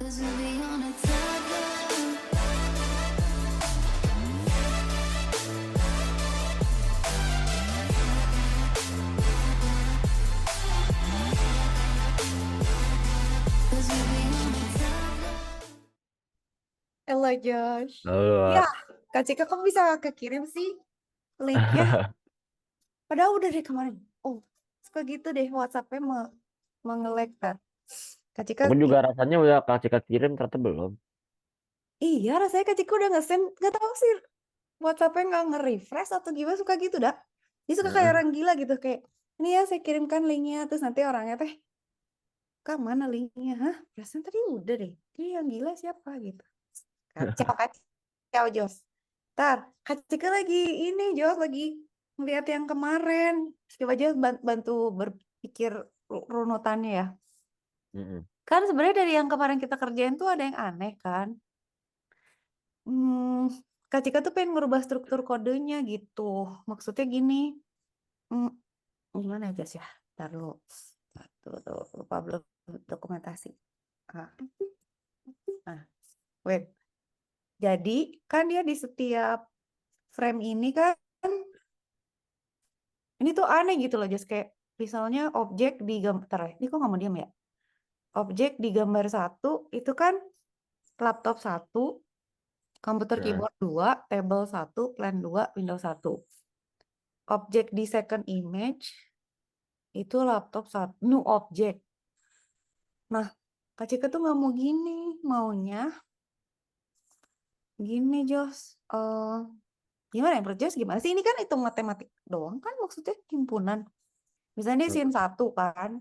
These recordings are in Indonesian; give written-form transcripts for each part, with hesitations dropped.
Halo Josh. Halo. Ya, Kak Cika kok bisa kekirim sih linknya? Padahal udah dari kemarin. Oh, suka gitu deh WhatsApp-nya mengelek kan. Kak Cika, Aku juga rasanya udah kasih kirim ternyata belum. iya rasanya Kak Cika udah nge-send. Gak tahu sih WhatsApp-nya nggak nge-refresh atau gimana suka gitu dah. Dia suka kayak Heeh. orang gila gitu. Kayak, ini ya saya kirimkan linknya. Terus nanti orangnya teh, Kak mana linknya? Hah? Perasaan tadi udah deh. Dia yang gila siapa gitu. Kacau Jos. Ntar, Kak Cika lagi ini Jos lagi ngeliat yang kemarin. Coba aja bantu berpikir runutannya ya. Mm-mm. Kan sebenarnya dari yang kemarin kita kerjain tuh ada yang aneh kan. Hmm, Kak Cika tuh pengen ngerubah struktur kodenya gitu. Maksudnya gini. Hmm, gimana ya Jos ya? Ntar dulu. Tuh, lupa belum dokumentasi. Ah, nah, wait. Jadi kan dia di setiap frame ini kan ini tuh aneh gitu loh, just kayak misalnya objek di gambar, ini kok nggak mau diam ya? Objek di gambar satu itu kan laptop satu, komputer Heeh. keyboard dua, table satu, plan dua, Windows satu. Objek di second image itu laptop satu, new objek. Nah, Kak Cika tuh nggak mau gini, maunya gini Jos. Gimana ya, menurut Jos gimana sih? Ini kan hitung matematik doang kan maksudnya himpunan. Misalnya dia scene Mm-mm. satu kan,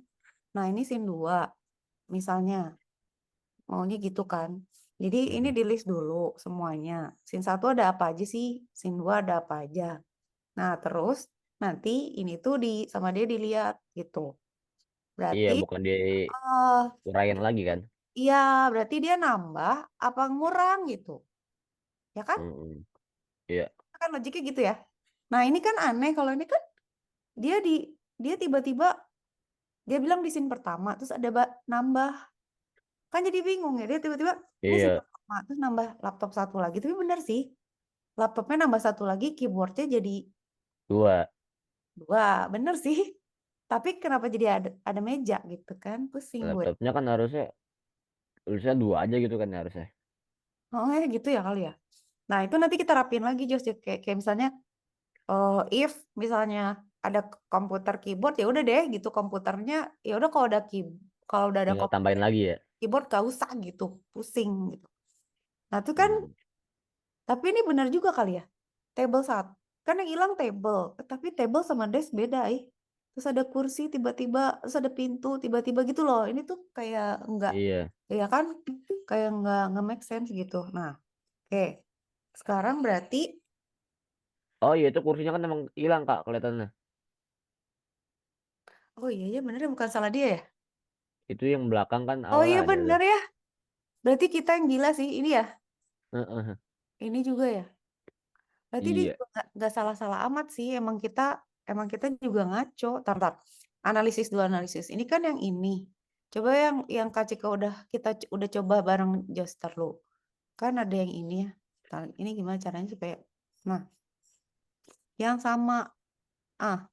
nah ini scene dua misalnya. Maunya gitu kan. Jadi ini Mm-mm. di list dulu semuanya. Scene satu ada apa aja sih? Scene 2 ada apa aja. Nah, terus nanti ini tuh sama dia dilihat gitu. Iya, Berarti bukan eh diuraiin lagi kan? iya, berarti dia nambah apa ngurang gitu. Ya kan? Mm-mm. Iya. Kan logiknya gitu ya. Nah, ini kan aneh kalau ini kan dia dia tiba-tiba dia bilang di scene pertama terus ada nambah. Kan jadi bingung ya. Dia tiba-tiba ini scene Iya, pertama terus nambah laptop satu lagi. Tapi bener sih. Laptopnya nambah satu lagi, keyboardnya jadi dua. dua, bener sih. Tapi kenapa jadi ada meja gitu kan? Pusing gue. Laptopnya kan harusnya tulisnya dua aja gitu kan harusnya. Oh ya gitu ya kali ya. Nah itu nanti kita rapiin lagi Jos. Ya. Kayak misalnya, if misalnya ada komputer keyboard ya udah deh gitu komputernya. Ya udah kalau udah ada Tinggal komputer tambahin lagi ya. keyboard gak usah gitu, pusing gitu. Nah itu kan, Hmm. tapi ini benar juga kali ya. Table satu. Kan yang hilang table. Tapi table sama desk beda Terus ada kursi tiba-tiba, terus ada pintu tiba-tiba gitu loh. Ini tuh kayak enggak, Iya. ya kan? Kayak enggak make sense gitu. Nah, oke. Sekarang berarti, Oh iya, itu kursinya kan emang hilang Kak kelihatannya. oh iya ya bener ya bukan salah dia ya. Itu yang belakang kan Oh awalnya iya ada tuh. bener ya. Berarti kita yang gila sih. Ini ya, Heeh. ini juga ya. Berarti dia Iya. juga nggak salah-salah amat sih. Emang kita juga ngaco. Tar. Analisis dua analisis. Ini kan yang ini. Coba yang Kak Cika udah coba bareng Joster lu. Kan ada yang ini ya. Ini gimana caranya supaya, nah, yang sama. Ah,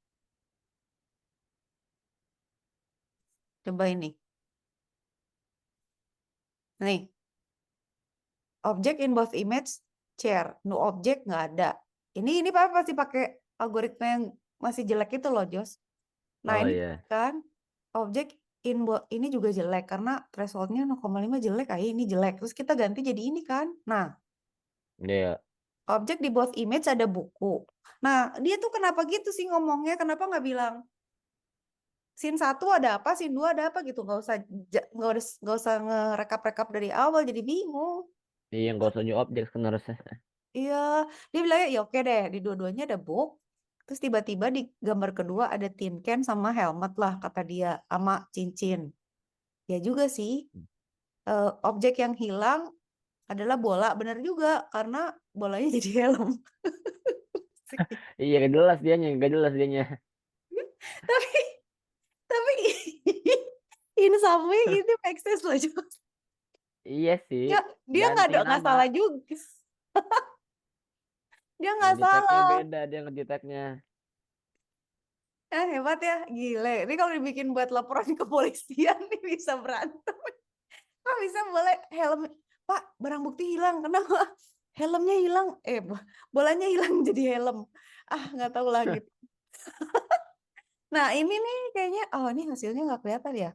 coba ini. Nih, object in both image chair. No object nggak ada. Ini pasti pakai algoritma yang masih jelek itu loh, Jos. Nah, Oh ini iya. kan objek ini juga jelek karena thresholdnya 0,5 jelek, ini jelek. Terus kita ganti jadi ini kan. Nah, Iya. objek di both image ada buku. Nah, dia tuh kenapa gitu sih ngomongnya? Kenapa nggak bilang scene satu ada apa, scene 2 ada apa gitu? Nggak usah ngerekap-rekap dari awal jadi bingung. Iya, nggak usah new object kan harusnya. Iya, dia bilangnya ya oke deh, di dua-duanya ada book. Terus tiba-tiba di gambar kedua ada tin can sama helmet lah kata dia sama cincin. Ya juga sih. Objek yang hilang adalah bola, benar juga karena bolanya jadi helm. Iya, gak jelas dianya, gak jelas dianya. tapi tapi in some way ini make sense loh Jos. Iya sih, Dia ganti nggak nama. salah juga. Dia nggak Ngedeteknya salah. beda dia ngedeteknya. Hebat ya, gile. Ini kalau dibikin buat laporan ke polisian nih bisa berantem. Kok bisa boleh helm? Pak, barang bukti hilang. Kenapa? Helmnya hilang. Bolanya hilang jadi helm. Nggak tahu lah gitu. Nah, ini nih kayaknya, ini hasilnya nggak kelihatan ya.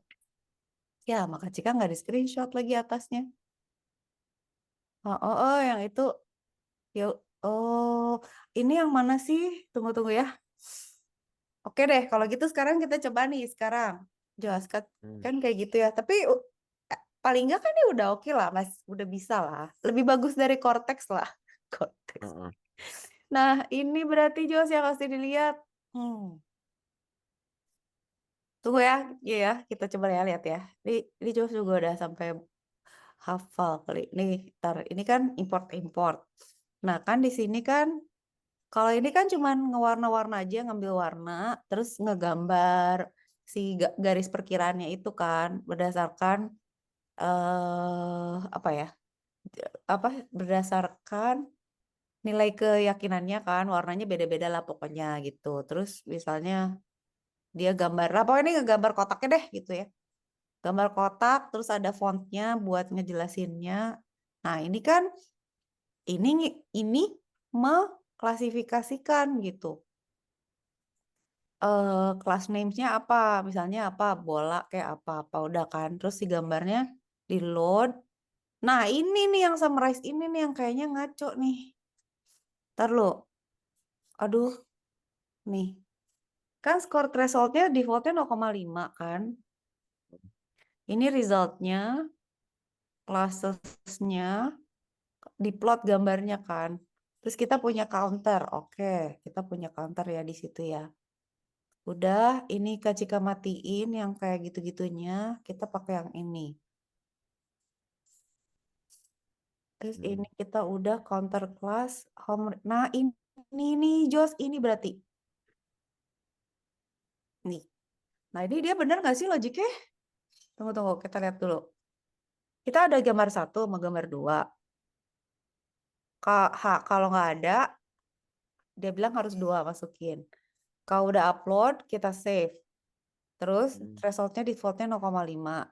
Ya, maka Cika nggak di screenshot lagi atasnya. Yang itu. Ya, oh, ini yang mana sih? Tunggu-tunggu ya. Oke deh, kalau gitu sekarang kita coba nih sekarang. Jelas kan, Hmm. kan kayak gitu ya. Tapi paling nggak kan ini udah oke lah, Mas. Udah bisa lah. Lebih bagus dari Cortex lah. Cortex. Heeh. Nah, ini berarti Jos yang harus dilihat. Tunggu ya, iya ya, kita coba ya lihat ya. Ini Jos juga udah sampai hafal kali. Nih, ntar ini kan import-import. Nah, kan di sini kan kalau ini kan cuman ngewarna-warna aja, ngambil warna, terus ngegambar si garis perkiraannya itu kan berdasarkan apa ya? Apa berdasarkan nilai keyakinannya kan, warnanya beda-beda lah pokoknya gitu. Terus misalnya dia gambar, apa ini ngegambar kotaknya deh gitu ya. Gambar kotak, terus ada fontnya buat ngejelasinnya. Nah, ini kan ini mengklasifikasikan gitu. Class names-nya apa, misalnya apa, bola kayak apa udah kan, terus si gambarnya di load. Nah ini nih yang summarize ini nih yang kayaknya ngaco nih. Ntar lo, aduh, nih kan score thresholdnya defaultnya 0,5 kan, ini resultnya, classesnya, diplot gambarnya kan, terus kita punya counter, oke, kita punya counter ya di situ ya. Udah, ini Kak Cika matiin yang kayak gitu-gitunya, kita pakai yang ini. Terus ini kita udah counter class home. Nah, ini nih Jos, ini berarti. Nih. Nah, ini dia bener nggak sih logiknya? Tunggu, kita lihat dulu. Kita ada gambar 1 sama gambar 2. Kalau nggak ada, dia bilang harus 2 masukin. Kalau udah upload, kita save. Terus thresholdnya defaultnya 0,5.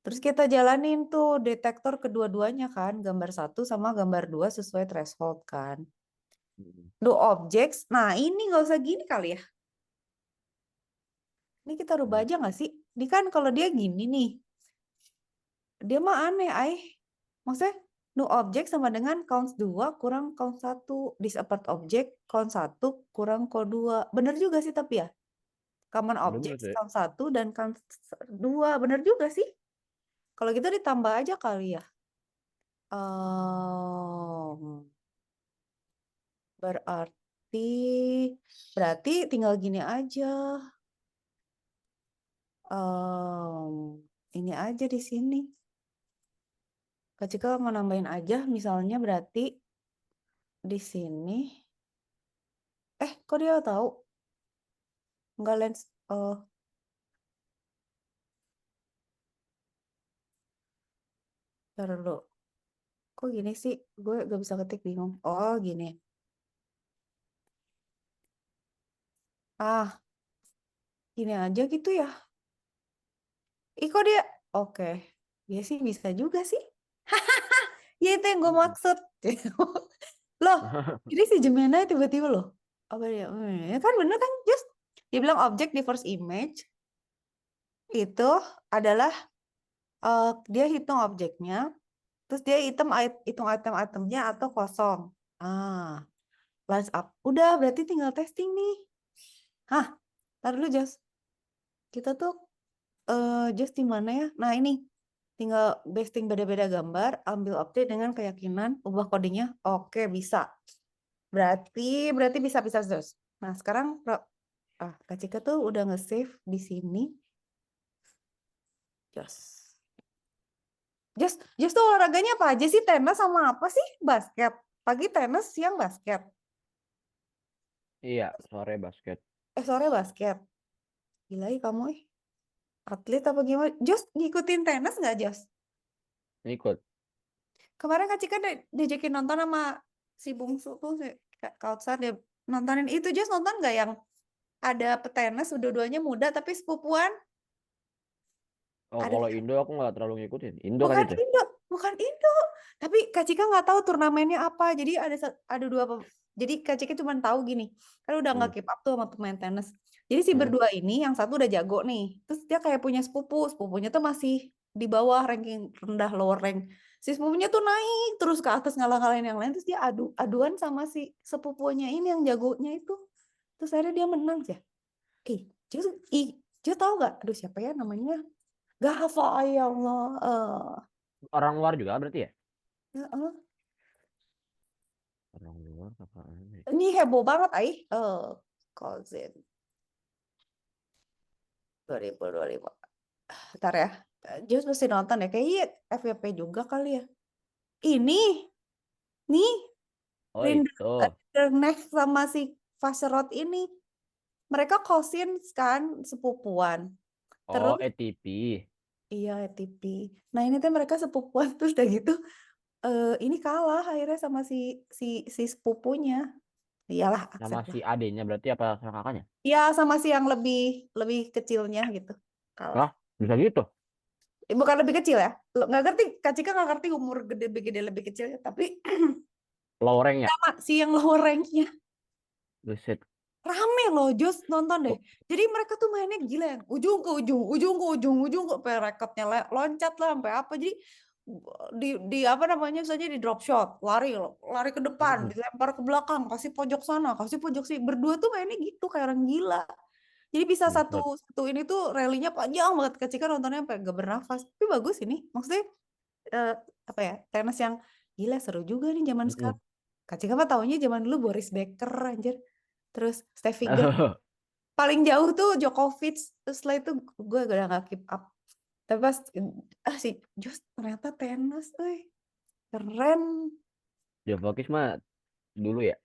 Terus kita jalanin tuh detektor kedua-duanya kan, gambar 1 sama gambar 2 sesuai threshold kan. Do objects, nah ini nggak usah gini kali ya. Ini kita rubah aja nggak sih? Ini kan kalau dia gini nih, dia mah aneh, maksudnya no object sama dengan count 2 kurang count 1. Disapart object count 1 kurang count 2. Bener juga sih tapi ya. Common Bener object sih. count 1 dan count 2. Bener juga sih. Kalau gitu ditambah aja kali ya. Berarti berarti tinggal gini aja. Ini aja di sini. Kak Cika mau nambahin aja, misalnya berarti di sini. Kok dia tahu? Enggak lens. Ntar dulu. Kok gini sih? Gue gak bisa ketik, bingung. Oh, gini. Gini aja gitu ya. Kok dia? Oke. Dia sih bisa juga sih. Ya itu yang gue maksud. Loh, jadi si Gemini tiba-tiba loh. Apa dia? Kan bener kan? Just dia bilang objek di first image itu adalah dia hitung objeknya, terus dia hitung item-itemnya atau kosong. Lines up. Udah, berarti tinggal testing nih. Ntar dulu Just. Kita tuh Just di mana ya? Nah ini, tinggal besting beda-beda gambar, ambil update dengan keyakinan, ubah kodenya. Oke, bisa. Berarti bisa Just. Nah sekarang Kak Cika tuh udah nge-save di sini. Just tuh olahraganya apa aja sih? Tenis sama apa sih? Basket. Pagi tenis, siang basket. Iya, sore basket. Sore basket. Gila ya kamu Atlet apa gimana? Just ngikutin tenis nggak Just? Ikut. Kemarin Kak Cika diajakin nonton sama si bungsu tuh, si Kak Kautsar, dia nontonin itu. Just nonton nggak yang ada petenis, dua-duanya muda tapi sepupuan? Oh, Ada kalau Indo aku nggak terlalu ngikutin. Indo kan bukan itu. Indo, bukan Indo. Tapi Kak Cika nggak tahu turnamennya apa. Jadi ada dua jadi Kak Cika cuma tahu gini. Kan udah nggak Hmm. keep up tuh sama pemain tenis. Jadi si Hmm. berdua ini yang satu udah jago nih. Terus dia kayak punya sepupu. Sepupunya tuh masih di bawah ranking rendah, lower rank. Si sepupunya tuh naik terus ke atas ngalah-ngalahin yang lain. Terus dia aduan sama si sepupunya ini yang jagonya itu. Terus akhirnya dia menang sih. Ih, Jus, ih, Jus tahu gak? Aduh siapa ya namanya? Gak hafal ya Allah. Orang luar juga berarti ya? Eh, Orang luar apaan ya? Ini heboh banget, Kozin 2025. Ntar ya, Jus mesti nonton ya. Kayaknya FYP juga kali ya. Ini, nih, Oh Rinder, itu. Next sama si Vacherot ini. Mereka cousins kan, sepupuan. Oh Terus, ATP. iya, TP. Nah, ini tuh mereka sepupuan. Terus udah gitu, ini kalah akhirnya sama si si si sepupunya. Iyalah, Sama akses si lah. adenya berarti apa sama kakaknya? Ya, sama si yang lebih lebih kecilnya gitu. Kalah. Lah, bisa gitu. Bukan lebih kecil ya. Nggak ngerti, Kak Cika nggak ngerti umur gede lebih kecil ya. Tapi Low ya? sama si yang lower ranknya. Buset. Rame loh, Jos nonton deh. Kok Jadi mereka tuh mainnya gila yang ujung ke ujung, ujung ke ujung, ujung ke sampai rekatnya loncat lah sampai apa. Jadi di apa namanya misalnya di drop shot, lari loh, lari ke depan, mm, dilempar ke belakang, kasih pojok sana, kasih pojok sini. Berdua tuh mainnya gitu kayak orang gila. Jadi bisa satu buset. satu ini tuh rally-nya panjang banget. Kak Cika nontonnya sampai gak bernafas. Tapi bagus ini. Maksudnya eh, apa ya, tenis yang gila seru juga nih zaman Mm-mm. sekarang. Kak Cika mah taunya zaman dulu Boris Becker anjir. Terus Steffi Graf. Paling jauh tuh Djokovic. Terus setelah itu gue udah gak keep up. Tapi pas si Jos ternyata tenis, keren Djokovic mah dulu ya.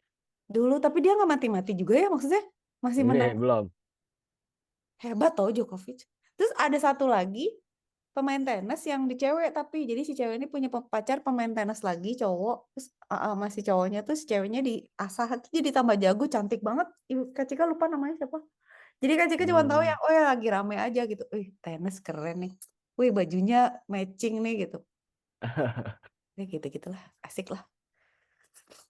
dulu. Tapi dia nggak mati-mati juga ya, maksudnya masih menang. Ini belum. Hebat tau Djokovic. Terus ada satu lagi pemain tenis yang di cewek, tapi jadi si cewek ini punya pacar pemain tenis lagi cowok. Terus masih cowoknya tuh si ceweknya di asah tuh jadi tambah jago, cantik banget. Ibu Kak Cika lupa namanya siapa. Jadi Kak Cika cuma tahu ya, Hmm. oh ya lagi rame aja gitu. Tenis keren nih. Wih, bajunya matching nih gitu. Ya gitu gitulah, asik lah.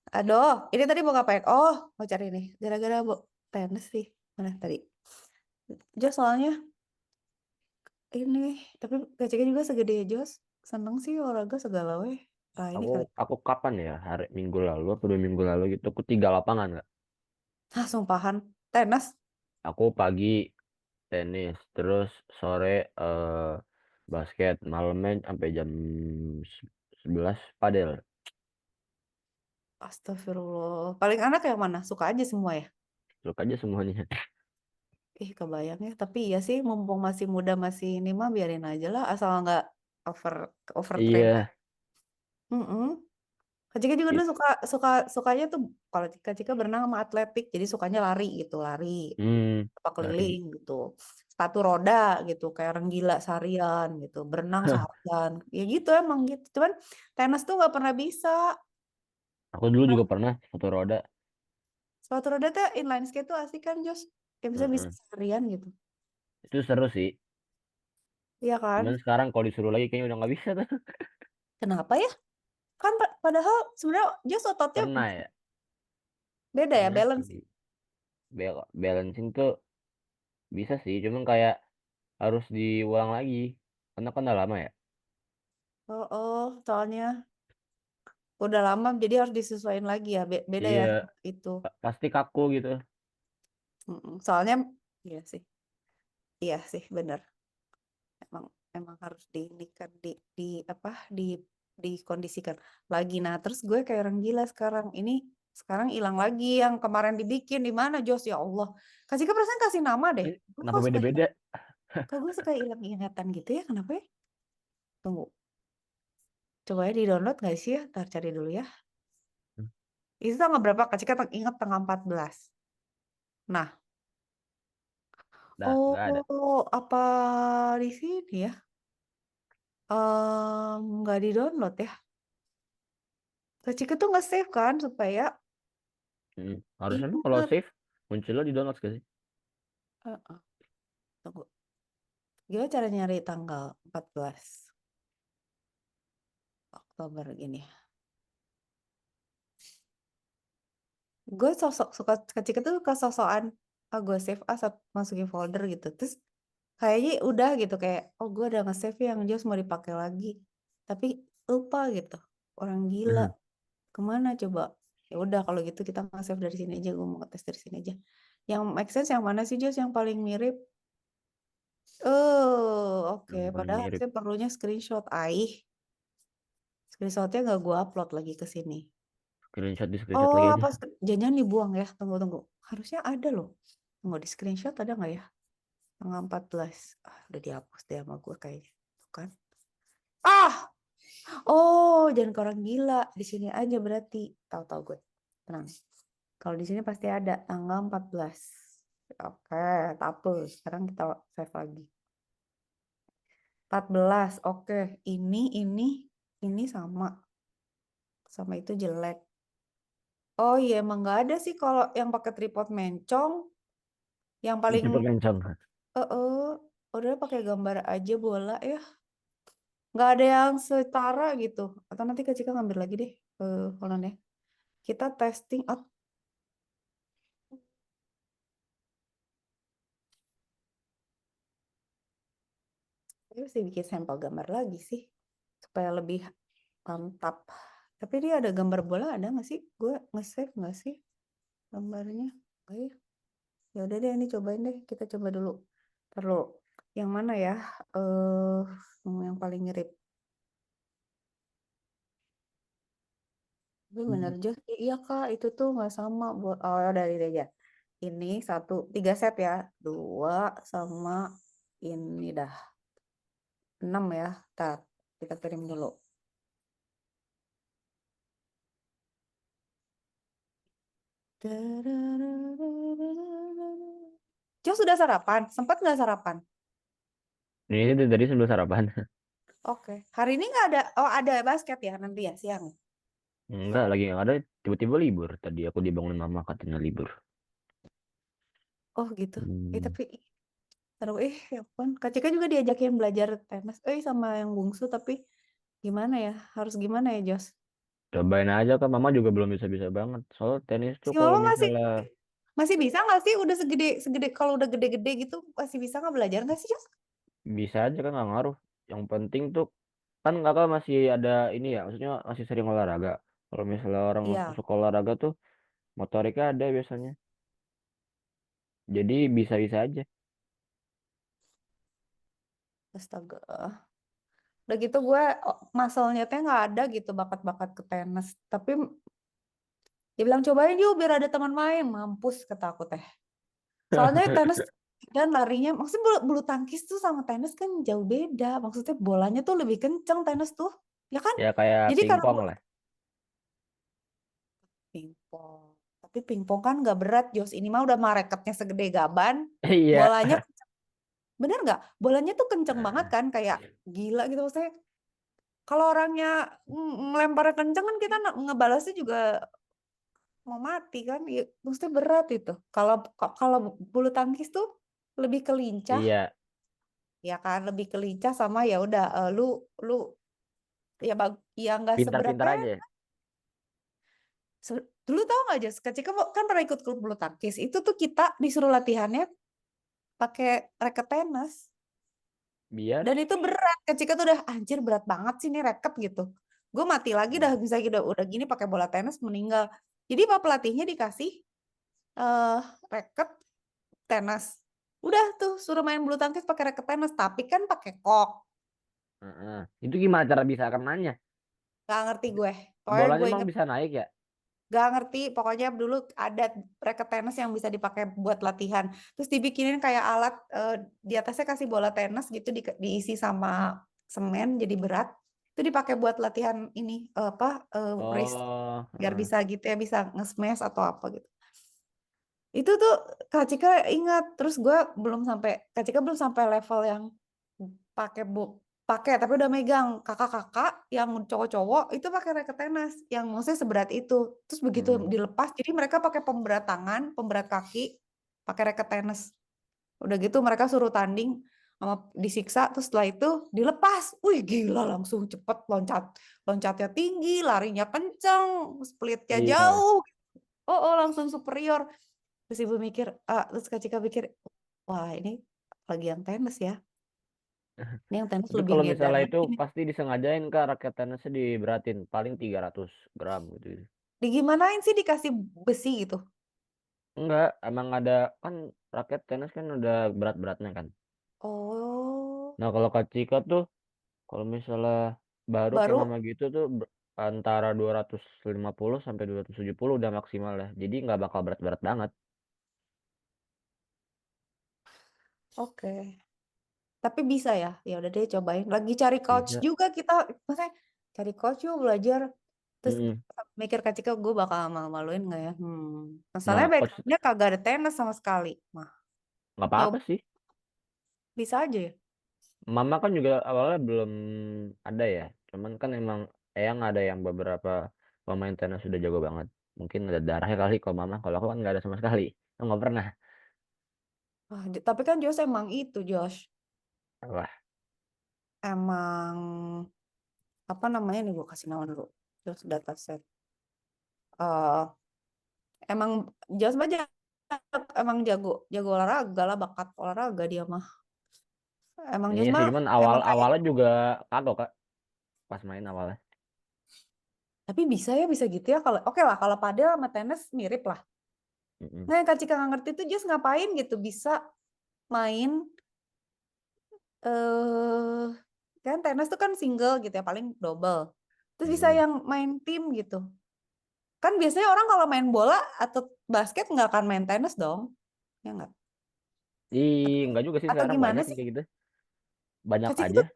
Aduh, ini tadi mau ngapain? Oh, mau cari nih. Gara-gara tenis sih. Mana tadi? Jos soalnya ini, tapi Kak Cika juga segede Jos. Seneng sih olahraga segala weh. Ah, ini Aku kali. aku kapan ya? Hari Minggu lalu atau 2 minggu lalu gitu. Aku 3 lapangan nggak? Ah, sumpahan. Tenis. Aku pagi tenis, terus sore basket, malamnya sampai jam 11 padel. Astagfirullah. Paling anak yang mana? Suka aja semua ya? Suka aja semuanya. Ih, kebayang ya. Tapi iya sih, mumpung masih muda, masih ini mah biarin aja lah. Asal nggak over overtrain. Iya. Mm-mm. Kak Cika juga It, dulu suka suka sukanya tuh kalau Kak Cika berenang sama atletik, jadi sukanya lari gitu, lari apa lari. keliling gitu. Sepatu roda gitu, kayak orang gila seharian gitu, berenang seharian. Ya gitu emang gitu. Cuman tenis tuh nggak pernah bisa. Aku dulu juga pernah satu roda. Sepatu roda tuh inline skate tuh asik kan, Jos? Kayak bisa Heeh. seharian gitu. Itu seru sih. Iya kan? Cuman sekarang kalau disuruh lagi kayaknya udah nggak bisa tuh. Kenapa ya? Kan padahal sebenarnya Jos ototnya Pernah ya? beda ya, Pernah balance. sih. Balancing tuh bisa sih. Cuman kayak harus diulang lagi. Karena kan udah lama ya. Oh, soalnya udah lama jadi harus disesuaikan lagi ya. Beda ya Iya, itu. pasti kaku gitu. Mm-mm. Soalnya iya sih. Iya sih, bener. Emang emang harus diinikan di apa dikondisikan lagi. Nah, terus gue kayak orang gila sekarang. Ini sekarang hilang lagi yang kemarin dibikin di mana Jos ya Allah. Kasih ke perasaan kasih nama deh. Gue Kenapa kok suka beda-beda? kok gue suka hilang ingatan gitu ya, kenapa ya? Tunggu. Coba ya di-download nggak sih ya? Ntar cari dulu ya. Itu tanggal berapa? Kak Cika ingat tanggal 14. Nah, Dah, nggak ada. oh apa di sini ya? Nggak di download ya. Kak Cika tuh nge-save kan supaya Harusnya tuh kalau ingat. save munculnya di download gak sih? Heeh. Tunggu. Gimana cara nyari tanggal 14 Oktober gini? Gue sosok suka ketika tuh kesosokan, gue save as masukin folder gitu. Terus kayaknya udah gitu kayak, oh gue udah nge-save yang just mau dipakai lagi. Tapi lupa gitu. Orang gila. Kemana coba? Ya udah kalau gitu kita nge-save dari sini aja. Gue mau ngetes dari sini aja. Yang make sense yang mana sih Jos yang paling mirip? Oke. Yang paling Padahal mirip. harusnya perlunya screenshot. Screenshotnya nggak gue upload lagi ke sini. Screenshot di screenshot Oh, lagi aja. apa jangan dibuang ya? Tunggu. Harusnya ada loh. Tunggu di screenshot ada nggak ya? Tanggal 14. Udah dihapus deh sama gue kayaknya. Tuh kan. Ah! Oh, jangan ke orang gila. Di sini aja berarti. Tahu-tahu gue. Tenang. Kalau di sini pasti ada tanggal 14. Oke, tak apa. Sekarang kita save lagi. 14. Oke, ini sama. Sama itu jelek. Oh iya, emang nggak ada sih kalau yang pakai tripod mencong. Yang paling Cepet kencang. udah pakai gambar aja bola ya. Nggak ada yang setara gitu. Atau nanti Kak Cika ngambil lagi deh. Hold on ya. Kita testing. Saya mesti bikin sampel gambar lagi sih. Supaya lebih mantap. Tapi dia ada gambar bola ada nggak sih? Gue nge-save nggak sih gambarnya? Oh, iya. Ya udah deh ini cobain deh. Kita coba dulu. Perlu yang mana ya? Eh, yang paling mirip. Tapi bener Jos, iya Kak, itu tuh nggak sama. Oh, dari aja. Ini 3 set ya. 2 sama ini dah 6 ya. Ntar kita kirim dulu. Jos sudah sarapan? Sempat nggak sarapan? Ini dari sebelum sarapan. Oke. Hari ini nggak ada. Oh, ada basket ya nanti ya siang. Enggak, lagi nggak ada. Tiba-tiba libur. Tadi aku dibangunin mama katanya libur. Oh gitu. Hmm. Tapi taruh ya ampun. Kak Cika juga diajakin belajar tenis. Sama yang bungsu tapi gimana ya? Harus gimana ya Jos? Cobain aja kan, mama juga belum bisa-bisa banget. Soal tenis tuh Si kalau Mama masih misalnya masih bisa nggak sih? Udah segede segede kalau udah gede-gede gitu masih bisa nggak belajar nggak sih Jos? bisa aja kan nggak ngaruh. Yang penting tuh kan kakak masih ada ini ya, maksudnya masih sering olahraga. Kalau misalnya orang Iya. suka olahraga tuh motoriknya ada biasanya. Jadi bisa-bisa aja. Astaga. Udah gitu gue muscle-nya tuh nggak ada gitu bakat-bakat ke tenis. Tapi dia bilang cobain yuk biar ada teman main. Mampus kata aku teh. Soalnya tenis dan larinya, maksudnya bulu tangkis tuh sama tenis kan jauh beda. Maksudnya bolanya tuh lebih kenceng tenis tuh, ya kan? Ya kayak Jadi karena pingpong lah. pingpong, tapi pingpong kan nggak berat, Jos. Ini mah udah mah raketnya segede gaban, Iya. bolanya bener nggak? Bolanya tuh kenceng banget kan, kayak gila gitu. Maksudnya kalau orangnya ngelemparnya kenceng kan kita ngebalasnya juga mau mati kan. Ya, maksudnya berat itu. Kalau kalau bulu tangkis tuh lebih kelincah Iya. ya kan lebih kelincah sama ya udah lu ya ya nggak seberat Pintar-pintar aja. dulu tahu nggak Jas ketika kan pernah ikut klub bulu tangkis itu tuh kita disuruh latihannya pakai raket tenis Biar dan itu berat ketika tuh udah anjir berat banget sih ini raket gitu gue mati lagi dah bisa udah gini pakai bola tenis meninggal jadi pak pelatihnya dikasih eh raket tenis udah tuh suruh main bulu tangkis pakai raket tenis tapi kan pakai kok Heeh. Itu gimana cara bisa kenanya? nggak ngerti gue pokoknya Bolanya gue emang inget bisa naik ya? gak ngerti pokoknya dulu ada racket tenis yang bisa dipakai buat latihan terus dibikinin kayak alat di atasnya kasih bola tenis gitu diisi sama semen jadi berat itu dipakai buat latihan ini race Oh, biar heeh. bisa gitu ya bisa nge-smash atau apa gitu itu tuh Kak Cika ingat terus gue belum sampai Kak Cika belum sampai level yang pakai book pakai tapi udah megang. Kakak-kakak yang cowok-cowok itu pakai raket tenis yang maksudnya seberat itu. Terus begitu Mm-mm. dilepas, jadi mereka pakai pemberat tangan, pemberat kaki, pakai raket tenis. Udah gitu mereka suruh tanding sama disiksa, terus setelah itu dilepas. Wih gila, langsung cepet loncat. Loncatnya tinggi, larinya kenceng, splitnya Iya. jauh. Oh, oh langsung superior. Terus ibu mikir, terus Kak Cika pikir, wah ini lagi yang tenis ya. Ini yang tenis Tapi lebih kalau ngedan misalnya itu lagi nih. pasti disengajain Kak, raket tenisnya diberatin paling 300 gram gitu. Digimanain sih dikasih besi gitu? Enggak, emang ada kan raket tenis kan udah berat-beratnya kan. Oh, Nah kalau Kak Cika tuh kalau misalnya baru kayak baru. mama gitu tuh antara 250 sampai 270 udah maksimal ya. Jadi nggak bakal berat-berat banget. Oke. Tapi bisa ya? Ya udah deh cobain. Lagi cari coach Bisa. juga kita. Maksudnya cari coach yuk belajar. Terus Mm-mm. mikir Kak Cika gue bakal malu-maluin nggak ya? Masalahnya Nah, coach backgroundnya kagak ada tenis sama sekali. Nah, nggak apa-apa nyoba sih. bisa aja ya. Mama kan juga awalnya belum ada ya. Cuman kan emang Eyang ada yang beberapa pemain tenis sudah jago banget. Mungkin ada darahnya kali kalau Mama. Kalau aku kan nggak ada sama sekali. Aku nggak pernah. Wah, tapi kan Josh emang itu Josh. Wah, Emang apa namanya nih gue kasih nama dulu. Josh dataset. eh emang Josh aja emang jago jago olahraga lah, bakat olahraga dia mah. Emang iya Josh sih. mah Cuman emang kayak, awalnya juga kagok Kak. Pas main awalnya. tapi bisa ya bisa gitu ya kalau oke lah kalau padel sama tenis mirip lah. Mm-mm. Nah yang Kak Cika nggak ngerti tuh Josh ngapain gitu bisa main eh kan tenis tuh kan single gitu ya paling double. Terus bisa Mm-mm. yang main tim gitu. Kan biasanya orang kalau main bola atau basket nggak akan main tenis dong. Ya nggak? Ih, enggak juga sih Atau sekarang gimana banyak yang sih? kayak gitu. Banyak Kak Cika aja. tuh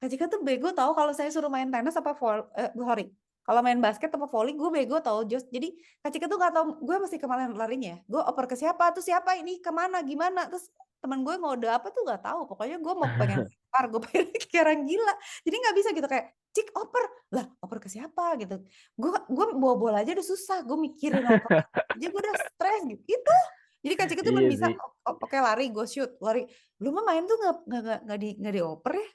Kak Cika tuh bego tahu kalau saya suruh main tenis apa sorry. Kalau main basket apa volley, gue bego tahu Jos. Jadi Kak Cika tuh nggak tahu gue mesti kemana larinya ya. Gue oper ke siapa tuh siapa ini kemana gimana. Terus teman gue ngode apa tuh nggak tahu. Pokoknya gue mau pengen lempar, gue pengen kayak orang gila. Jadi nggak bisa gitu kayak cik oper lah oper ke siapa gitu. Gue bawa bola aja udah susah. Gue mikirin oper aja gue udah stres gitu. Itu jadi Kak Cika tuh Iya belum bisa sih. oke lari gue shoot lari lu mah main tuh nggak dioper ya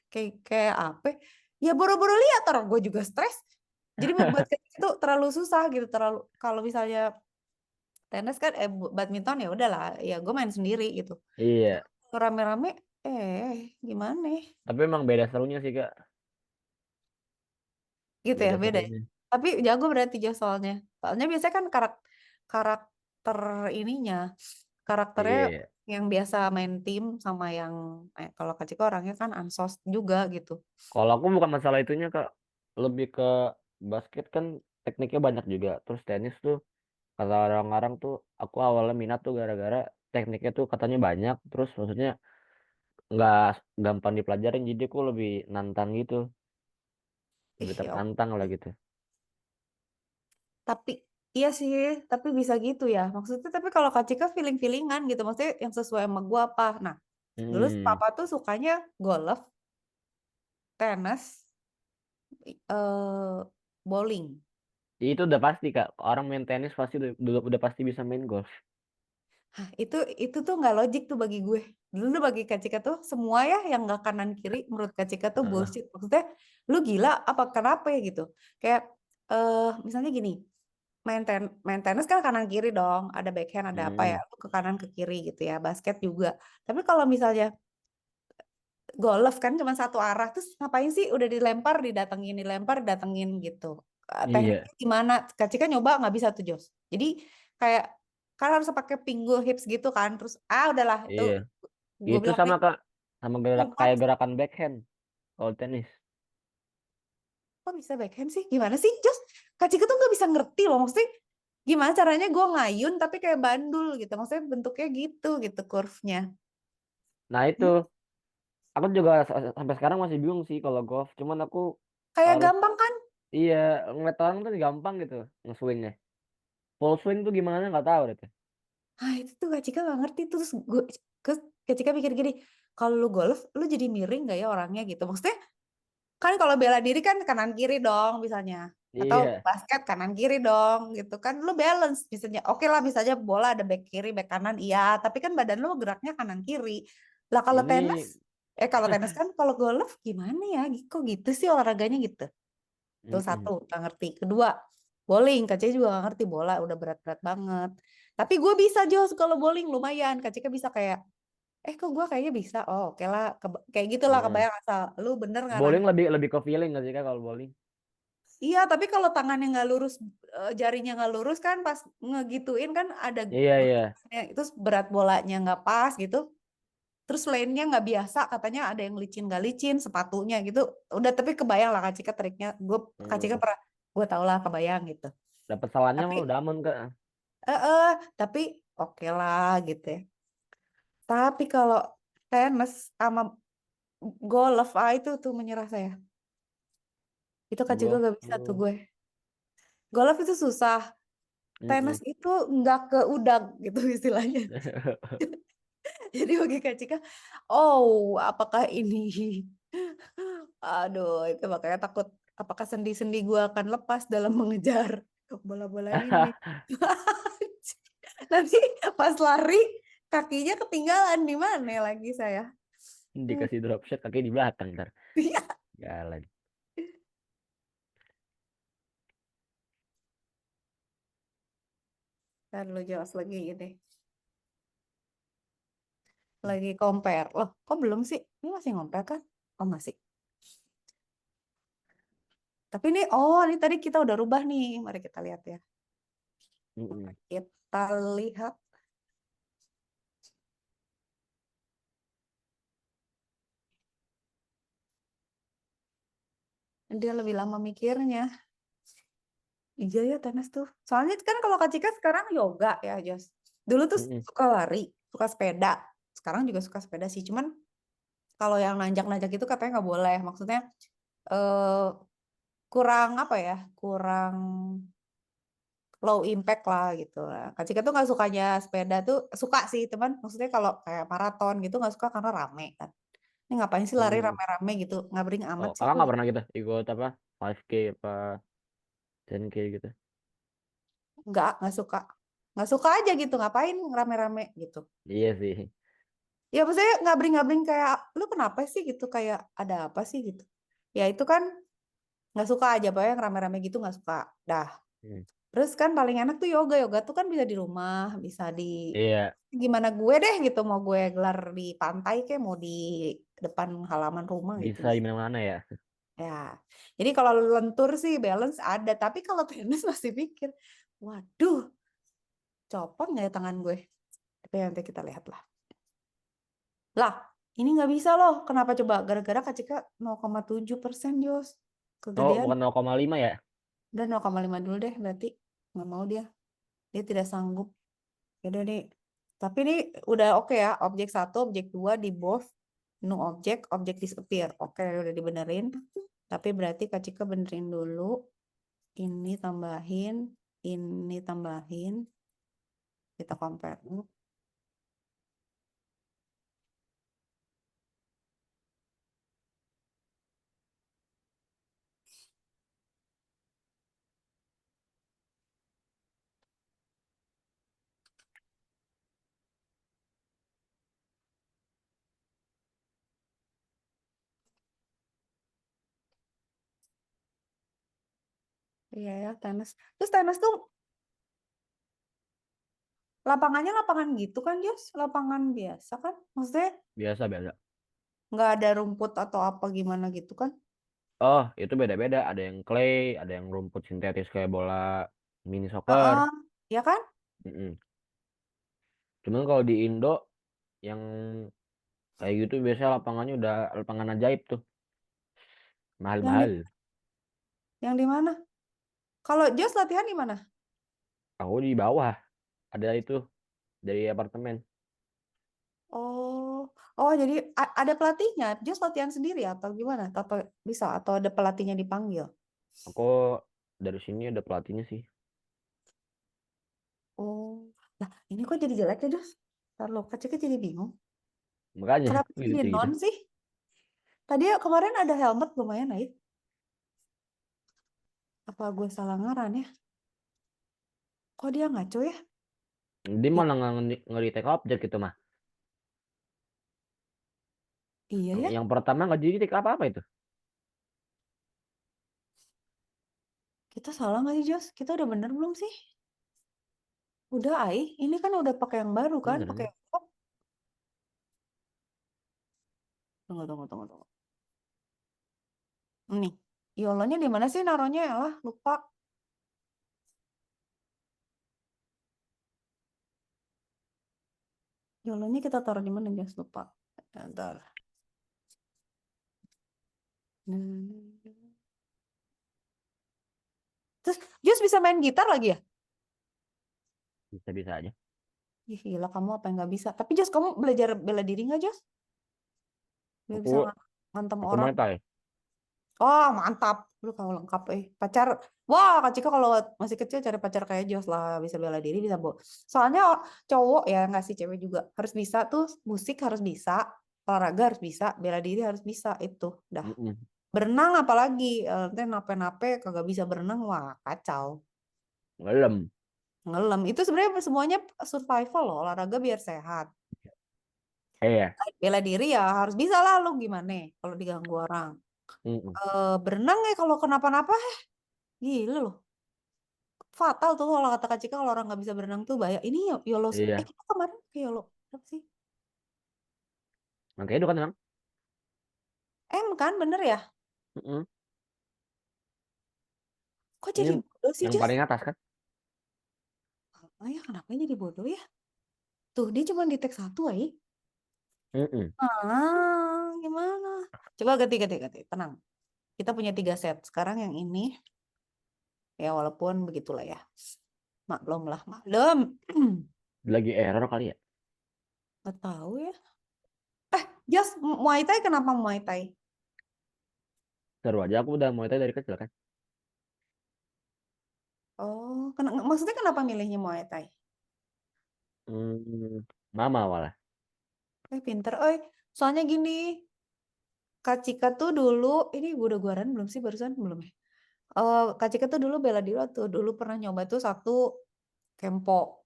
kayak apa ya boro-boro lihat orang gue juga stres jadi buat kayak itu terlalu susah gitu terlalu kalau misalnya tenis kan badminton ya udahlah ya gue main sendiri gitu Iya. rame-rame gimana Tapi emang beda serunya sih Kak. gitu ya Beda beda ya serunya. tapi jago berarti Jos soalnya soalnya biasanya kan karakter ininya karakternya Iya. yang biasa main tim sama yang kalau Kak Ciko orangnya kan ansos juga gitu. Kalau aku bukan masalah itunya Kak. Lebih ke basket kan tekniknya banyak juga. Terus tenis tuh kata orang-orang tuh aku awalnya minat tuh gara-gara tekniknya tuh katanya banyak. Terus maksudnya nggak gampang dipelajarin. Jadi aku lebih nantang gitu. Lebih Ya tertantang lah gitu. tapi iya sih, tapi bisa gitu ya. Maksudnya tapi kalau Kak Cika feeling-feelingan gitu, maksudnya yang sesuai sama gua apa. Nah, dulu Hmm. papa tuh sukanya golf, tenis, bowling. Itu udah pasti Kak. Orang main tenis pasti udah pasti bisa main golf. Hah, itu tuh nggak logik tuh bagi gue. Dulu bagi Kak Cika tuh semua ya yang nggak kanan kiri menurut Kak Cika tuh Heeh. bullshit. Maksudnya lu gila apa kenapa ya gitu. Kayak misalnya gini, main tenis kan kanan kiri dong, ada backhand ada apa ya, Hmm. lu ke kanan ke kiri gitu ya. Basket juga. Tapi kalau misalnya golf kan cuma satu arah, terus ngapain sih udah dilempar, didatengin gitu. Iya. Tekniknya gimana? Kak Cika nyoba nggak bisa tuh Jos. Jadi kayak kan harus pakai pinggul hips gitu kan. Terus udahlah itu Iya. gue Itu bilang sama Kak. Sama kumat. kayak gerakan backhand kalau tenis. Kok bisa backhand sih? Gimana sih Jos? Kak Cika tuh nggak bisa ngerti loh. Maksudnya gimana caranya gue ngayun tapi kayak bandul gitu. Maksudnya bentuknya gitu curve-nya. Nah itu Hmm, aku juga sampai sekarang masih bingung sih kalau golf. Cuman aku kayak harus gampang kan? iya ngeliat orang tuh gampang gitu nge-swingnya. Full swing tuh gimana nggak tahu deh tuh. Ah itu tuh Kak Cika nggak ngerti. Terus gue Kak Cika mikir gini, kalau lu golf, lu jadi miring nggak ya orangnya gitu? Maksudnya kan kalau bela diri kan kanan kiri dong misalnya. Atau Iya. basket kanan kiri dong gitu kan. Lu balance misalnya. Oke lah misalnya bola ada back kiri, back kanan iya. Tapi kan badan lu geraknya kanan kiri. Lah kalau tenis, Ini kalau tenis kan kalau golf gimana ya? Kok gitu sih olahraganya gitu? Tuh satu, mm-mm. gak ngerti. Kedua, bowling. Kak Cika juga gak ngerti bola, udah berat-berat banget. Tapi gue bisa Jos kalau bowling lumayan. Kak Cika bisa kayak, kok gue kayaknya bisa. Oh oke lah, kayak gitulah Heeh. kebayang asal. Lu bener Bowling ngarahin. lebih lebih ke feeling nggak sih Kak kalau bowling? Iya, tapi kalau tangannya nggak lurus, jarinya nggak lurus kan pas ngegituin kan ada Iya iya. gotangannya. Itu berat bolanya nggak pas gitu. Terus lainnya nggak biasa, katanya ada yang licin nggak licin, sepatunya gitu. Udah tapi kebayang lah Kak Cika triknya. Kak Cika Heeh. pernah, gue tau lah kebayang gitu. Dapat salahnya Tapi mah udah aman Kak. eh, eh, tapi oke lah gitu ya. Tapi kalau tenis sama golf, itu tuh menyerah saya. Itu Kak Cika Golf gak bisa tuh tuh. gue. Golf itu susah. Tenis Mm-mm. itu nggak ke udang gitu istilahnya. Jadi bagi Kak Cika, oh apakah ini, aduh itu makanya takut apakah sendi-sendi gue akan lepas dalam mengejar bola-bola ini. Nanti pas lari kakinya ketinggalan di mana lagi saya. Dikasih drop shot kaki di belakang ntar. Iya, Jalan. kan lu jelas lagi ini. Lagi compare. Loh, kok belum sih? Ini masih compare kan? Oh, masih. Tapi ini, ini tadi kita udah rubah nih. Mari kita lihat ya. Mm-mm. Kita lihat. Dia lebih lama mikirnya. Iya ya tenis tuh. Soalnya kan kalau Kak Cika sekarang yoga ya, Jos. Dulu tuh Mm-mm. suka lari, suka sepeda. Sekarang juga suka sepeda sih. Cuman kalau yang nanjak-nanjak itu katanya nggak boleh. Maksudnya eh, kurang apa ya? Kurang low impact lah gitu. Nah, Kak Cika tuh nggak sukanya sepeda tuh suka sih teman. Maksudnya kalau kayak maraton gitu nggak suka karena rame kan. Ini ngapain sih lari Mm-mm. rame-rame gitu? Ngabring Oh amat sih kakak aku. nggak pernah gitu ikut apa 5K apa 10K gitu? Nggak suka. Nggak suka aja gitu. Ngapain rame-rame gitu. Iya sih. Ya maksudnya ngabring-ngabring kayak lu kenapa sih gitu kayak ada apa sih gitu. Ya itu kan nggak suka aja pokoknya yang rame-rame gitu nggak suka. Dah. Hmm. Terus kan paling enak tuh yoga. Yoga tuh kan bisa di rumah, bisa di Iya, gimana gue deh gitu mau gue gelar di pantai kayak mau di depan halaman rumah gitu bisa di bisa. mana-mana ya. Ya. Jadi kalau lentur sih balance ada, tapi kalau tenis masih pikir, waduh, copot nggak ya tangan gue? Tapi nanti kita lihat lah. Lah, ini nggak bisa loh. Kenapa coba? Gara-gara KCK 0,7% Jos. Oh Kegedean. bukan 0,5 ya. Udah 0,5 dulu deh berarti. Nggak mau dia. Dia tidak sanggup. Yaudah nih. Tapi ini udah oke ya. Objek satu, objek dua di both. No objek, objek disappear. Oke, udah dibenerin. Tapi berarti KCK benerin dulu. Ini tambahin. Ini tambahin. Kita compare. Iya ya, tenis. Terus tenis tuh lapangannya lapangan gitu kan, Jos? Lapangan biasa kan? Maksudnya Biasa biasa. nggak ada rumput atau apa gimana gitu kan? Oh itu beda-beda. Ada yang clay, ada yang rumput sintetis kayak bola mini soccer. Heeh, ya kan? Mm-mm. Cuman kalau di Indo yang kayak gitu biasanya lapangannya udah lapangan ajaib tuh, Yang di mahal-mahal. yang di mana? Kalau Jos latihan di mana? Aku di bawah ada itu dari apartemen. Oh, oh jadi ada pelatihnya. Jos latihan sendiri atau gimana? Atau bisa atau ada pelatihnya dipanggil? Aku dari sini ada pelatihnya sih. Oh, lah ini kok jadi jelek ya Jos? Ntar lo kecil jadi bingung. Makanya Kenapa gitu jadi gitu. non sih? Tadi kemarin ada helmet lumayan naik. Apa gue salah ngaran ya? Kok dia ngaco ya? Dia I- malah nge-retake objek gitu mah. iya ya. Yang pertama nggak di-retake apa-apa itu. Kita salah nggak sih, Jos? Kita udah bener belum sih? Udah, Ai. Ini kan udah pakai yang baru kan? Bener Pakai nih. oh, tunggu, tunggu, tunggu, tunggu. Nih. Yolonya di mana sih naruhnya ya lah? Lupa. Yolonya kita taruh di mana, Jos? Lupa. Ntar. Terus, Jos bisa main gitar lagi ya? Bisa-bisa aja. Ih, gila, kamu apa yang nggak bisa? Tapi Jos, kamu belajar bela diri nggak, Jos? Biar Aku bisa ngantem aku orang. Muay Thai. Oh, mantap. Lu kamu lengkap, Pacar. Wah, Kak Cika kalau masih kecil cari pacar kayak Jos lah. Bisa bela diri, bisa bo. Soalnya cowok ya, nggak sih cewek juga. Harus bisa tuh, musik harus bisa. Olahraga harus bisa. Bela diri harus bisa. Itu, dah. Mm-mm. Berenang apalagi. Nanti nape-nape kagak bisa berenang. Wah, kacau. Ngelem. Ngelem. Itu sebenarnya semuanya survival loh. Olahraga biar sehat. Iya. Bela diri ya harus bisa lah lu gimana kalau diganggu orang. Mm-mm. Berenang ya kalau kenapa-napa, gila loh. Fatal tuh kalau kata Kak Cika kalau orang nggak bisa berenang tuh bahaya. Ini YOLO, Iya. kita kemarin ke YOLO apa sih? Makanya itu kan memang. M kan bener ya? Mm-mm. Kok Ini jadi bodoh sih yang Jos? paling atas kan. Oh ya kenapa jadi bodoh ya? Tuh dia cuma di tag satu aja. Mm-mm. Gimana? Coba ganti ganti ganti. Tenang. Kita punya 3 set. Sekarang yang ini ya walaupun begitulah ya. Maklum lah, maklum. Lagi error kali ya. Nggak tahu ya. Jos, Muay Thai kenapa Muay Thai? Seru aja, aku udah Muay Thai dari kecil kan. Oh, maksudnya kenapa milihnya Muay Thai? Mama malah. Pinter. Soalnya gini, Kak Cika tuh dulu, ini udah guaran belum sih barusan? Belum ya? Kak Cika tuh dulu bela diri tuh, dulu pernah nyoba tuh satu Kempo.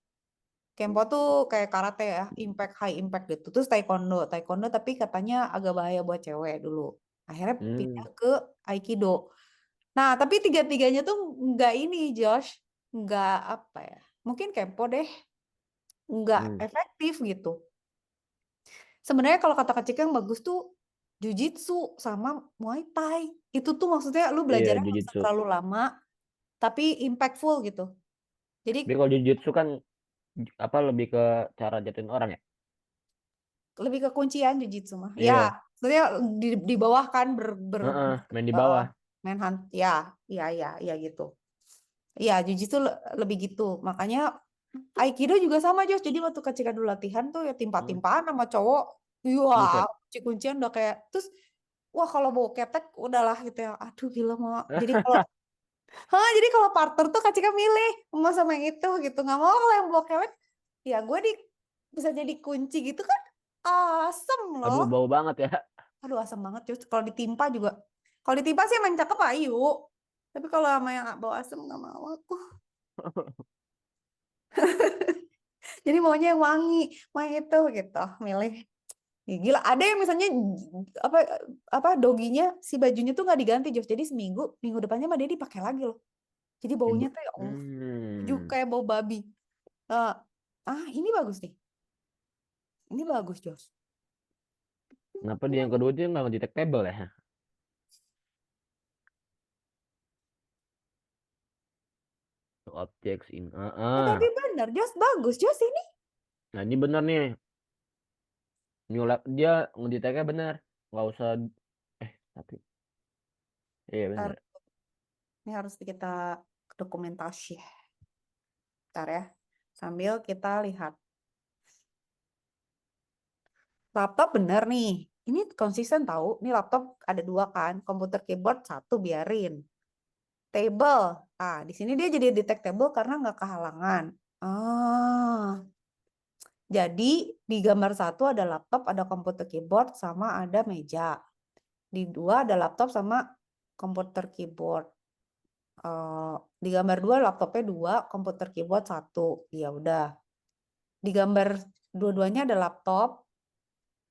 Kempo tuh kayak karate ya, impact, high impact gitu. Terus taekwondo, taekwondo tapi katanya agak bahaya buat cewek dulu. Akhirnya pindah Hmm. ke Aikido. Nah, tapi tiga-tiganya tuh nggak ini, Josh. Nggak apa ya. Mungkin Kempo deh, nggak Hmm. efektif gitu. Sebenarnya kalau kata Kak Cika yang bagus tuh Jujitsu sama Muay Thai. Itu tuh maksudnya lu Iya, belajarnya nggak usah jujitsu. terlalu lama, tapi impactful gitu. Jadi Tapi kalau jujitsu kan apa lebih ke cara jatuhin orang ya? lebih ke kuncian Jujitsu mah. Ya, Iya. maksudnya di bawah kan Heeh, main di uh, bawah. main hunt. Ya, ya gitu. Ya, Jujitsu lebih gitu. Makanya Aikido juga sama, Jos. Jadi waktu ketika dulu latihan tuh ya Hmm. timpa-timpaan sama cowok. Wah, Buset. kunci-kuncian udah kayak terus wah kalau bawa ketek udahlah gitu ya. Aduh gila mau. Jadi kalau partner tuh Kak Cika milih mau sama yang itu gitu. Nggak mau kalau yang bawa ketek ya gue bisa jadi kunci gitu kan. Asem Aduh, loh. bau banget ya. Aduh asem banget Jos. Kalau ditimpa juga. Kalau ditimpa sih emang cakep ayu. Tapi kalau sama yang bawa asem nggak mau aku. Jadi maunya yang wangi. Mau yang itu gitu. Milih. Ya, gila, ada yang misalnya apa apa doginya si bajunya tuh nggak diganti Jos. Jadi minggu depannya mah dia dipakai lagi loh. Jadi baunya tuh ya Allah, baju Hmm. kayak bau babi. Eh, ini bagus nih. Ini bagus Jos. Kenapa dia yang kedua dia nggak detectable ya? Objects in. Tapi benar Jos, bagus Jos ini. Nah ini bener nih. New lab dia ngedeteknya bener. Nggak usah. Tapi iya Ntar, bener. ini harus kita dokumentasi. Ntar ya. Sambil kita lihat. Laptop bener nih. Ini konsisten tahu. Ini laptop ada 2 kan. Komputer keyboard 1 biarin. Table. Di sini dia jadi detectable karena nggak kehalangan. Ah, Jadi di gambar satu ada laptop, ada komputer keyboard, sama ada meja. Di dua ada laptop sama komputer keyboard. Di gambar dua laptopnya dua, komputer keyboard satu. Ya udah. Di gambar dua-duanya ada laptop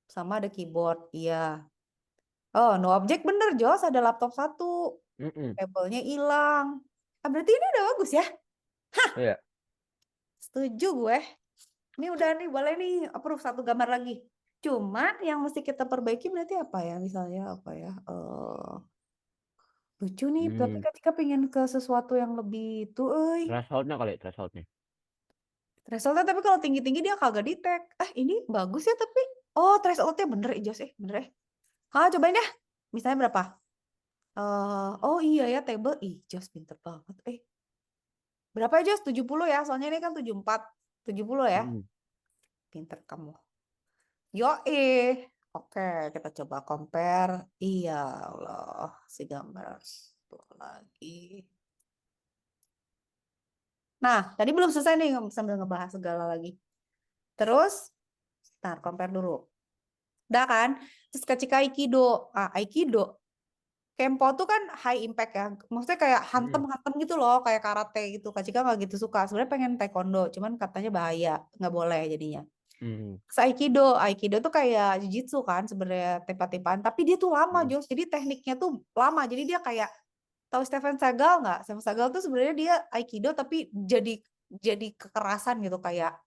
sama ada keyboard. Iya. Oh, no object bener, Jos. Ada laptop satu. Mm-mm. Labelnya hilang. Ah, berarti ini udah bagus ya? Iya. Setuju gue. Ini udah nih, boleh nih approve satu gambar lagi. Cuman yang mesti kita perbaiki berarti apa ya? Misalnya apa ya? Lucu nih, tapi Hmm. ketika pengen ke sesuatu yang lebih itu, Thresholdnya kali, thresholdnya. thresholdnya tapi kalau tinggi-tinggi dia kagak detect. Ini bagus ya tapi, oh thresholdnya bener ya Jos, bener ya. Cobain deh. Misalnya berapa? Oh iya ya table, Jos pinter banget. Berapa ya Jos? 70 ya, soalnya ini kan 74. 70 ya, Mm-mm. pinter kamu. Yo oke kita coba compare. Iya Allah, si gambar tuh lagi. Nah, tadi belum selesai nih sambil ngebahas segala lagi. Terus, ntar compare dulu. Udah kan? Terus ketika Aikido. Aikido. Kempo tuh kan high impact ya. Maksudnya kayak Mm-mm. hantem-hantem gitu loh. Kayak karate gitu. Kak Cika nggak gitu suka. Sebenarnya pengen taekwondo. Cuman katanya bahaya. Nggak boleh jadinya. Mm-mm. Terus Aikido. Aikido tuh kayak jujitsu kan sebenarnya tempat-tempat. Tapi dia tuh lama, Mm-mm. Jos. Jadi tekniknya tuh lama. Jadi dia kayak tahu Stephen Seagal nggak? Stephen Seagal tuh sebenarnya dia Aikido tapi jadi kekerasan gitu kayak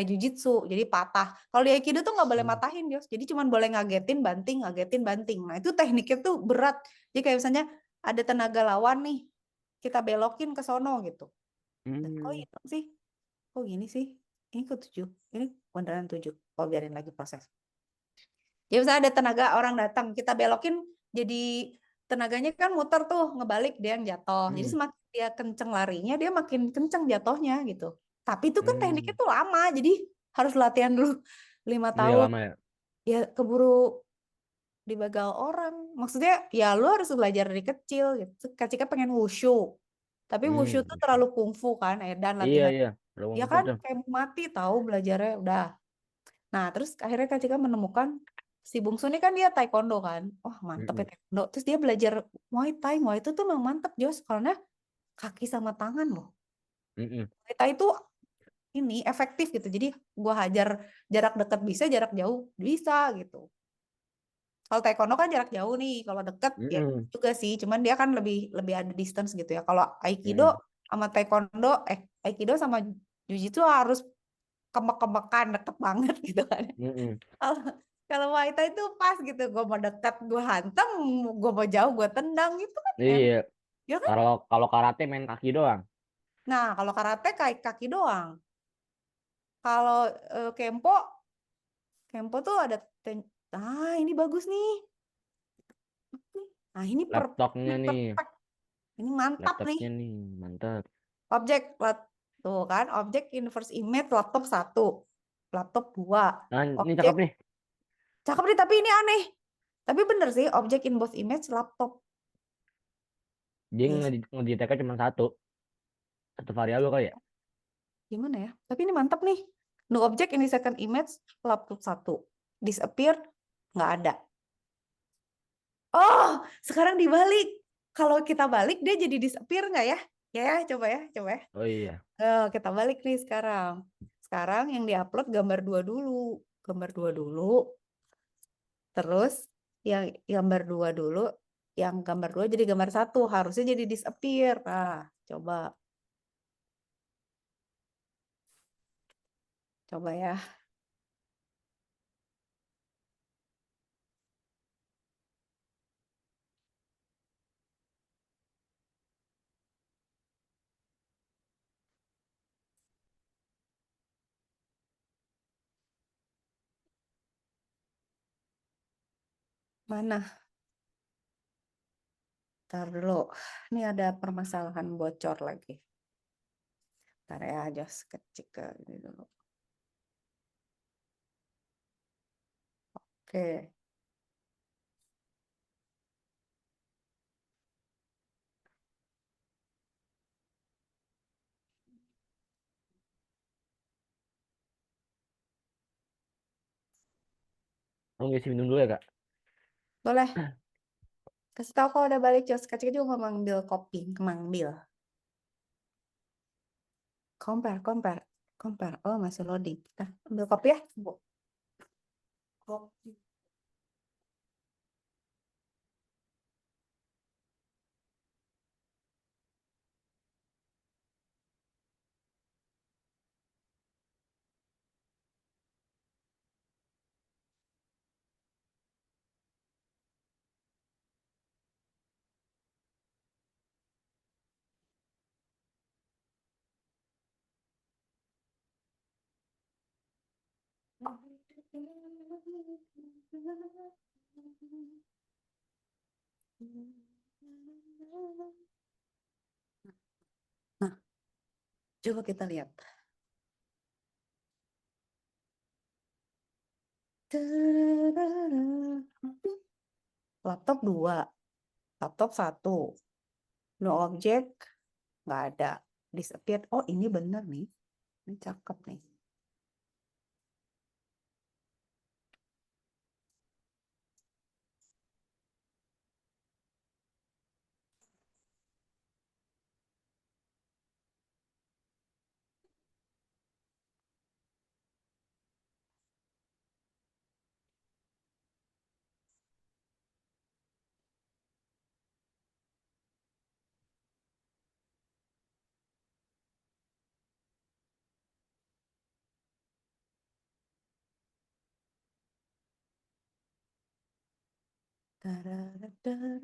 jujitsu, jadi patah. Kalau di Aikido tuh nggak boleh Mm. matahin, Jos. Jadi cuma boleh ngagetin, banting. Nah, itu tekniknya tuh berat. Jadi kayak misalnya ada tenaga lawan nih, kita belokin ke sono gitu. Kok Mm. itu sih? Kok gini sih? Ini ke 7. Ini beneran 7. Oh, biarin lagi proses. Jadi misalnya ada tenaga orang datang, kita belokin jadi tenaganya kan muter tuh, ngebalik dia yang jatuh. Jadi Mm. semakin dia kenceng larinya, dia makin kenceng jatuhnya gitu. Tapi itu kan tekniknya Mm. tuh lama, jadi harus latihan dulu 5 Iya tahun. lama ya. Ya keburu dibegal orang. Maksudnya ya lu harus belajar dari kecil gitu. Kak Cika pengen wushu. Tapi wushu tuh Mm. terlalu kungfu kan, dan Iya latihan. iya. Belum Ya ngumpul kan tuh. kayak mau mati tahu belajarnya udah. Nah, terus akhirnya Kak Cika menemukan si bungsu ini kan dia taekwondo kan. Wah, mantep ya Mm-mm. taekwondo. Terus dia belajar Muay Thai. Muay Thai tuh memang mantep, Jos. Karena kaki sama tangan loh. Mm-mm. Muay Thai itu ini efektif gitu. Jadi gua hajar jarak dekat bisa, jarak jauh bisa gitu. Kalau taekwondo kan jarak jauh nih. Kalau deket ya Mm-mm. juga sih. Cuman dia kan lebih lebih ada distance gitu ya. Kalau Aikido Mm-mm. sama taekwondo, Aikido sama Jiu-Jitsu harus kemek-kemekan deket banget gitu kan. Mm-mm. Kalau kalau Muay Thai itu pas gitu, gue mau dekat gue hantam, gue mau jauh gue tendang gitu kan Iya. ya kan? Kalau kalau karate main kaki doang. Nah kalau karate kayak kaki doang. Kalau kempo, kempo tuh ada ini bagus nih. Nah ini Laptopnya ini nih. perfect, ini mantap nih. Laptopnya nih. Mantap. Objek tuh kan, objek inverse image laptop satu, laptop dua, Nah, ini objek cakep nih. cakep nih tapi ini aneh. Tapi bener sih, objek in both image laptop. Dia Iya sih. ngedeteknya cuma satu. Satu variabel kali ya. Gimana ya? Tapi ini mantap nih. No object in the second image, laptop satu. Disappear, nggak ada. Oh, sekarang dibalik. Kalau kita balik, dia jadi disappear nggak ya? Ya, coba ya, coba ya. Oh iya. Kita balik nih sekarang. Sekarang yang diupload gambar dua dulu. Gambar dua dulu. Terus yang gambar dua dulu. Yang gambar dua jadi gambar satu. Harusnya jadi disappear. Coba. Coba ya. Mana? Ntar dulu. Ini ada permasalahan bocor lagi. Ntar ya, just kecil ke ini dulu. Oke. Aku ngisi minum dulu ya, Kak. Boleh. Kasih tahu kalau udah balik, Jos. Kak Cika juga mau ngambil kopi. Ngambil. Compare, compare, compare. Oh, masih loading. Nah, ambil kopi ya. Bu. Kopi. Nah, coba kita lihat. Laptop dua, laptop satu, no object, nggak ada. Disappeared. Oh, ini bener nih. Ini cakep nih. Tararara.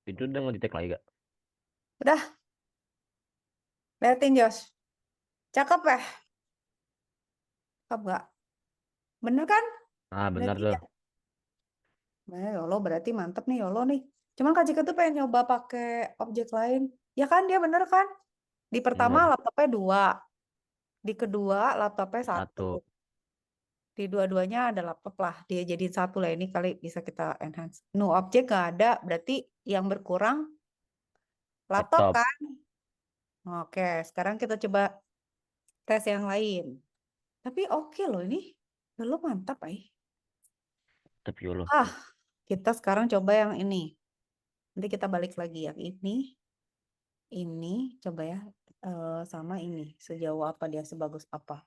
Itu udah ngedetek lagi, Kak? Udah, liatin Jos. Cakep ya? Cakep nggak? Bener kan? Ah, benar Berarti tuh. ya. Yolo berarti mantep nih Yolo nih. Cuman Kak Cika tuh pengen nyoba pakai objek lain. Ya kan dia bener kan? Di pertama Bener. laptopnya dua, di kedua laptopnya satu. Satu. Di dua-duanya ada laptop lah. Dia jadi satu lah ini kali bisa kita enhance. No objek nggak ada, berarti yang berkurang laptop Laptop. kan? Oke, sekarang kita coba tes yang lain. Tapi oke loh ini. Lo mantap, eh. Tapi ya Allah. Ah, kita sekarang coba yang ini. Nanti kita balik lagi yang ini coba ya sama ini sejauh apa dia sebagus apa.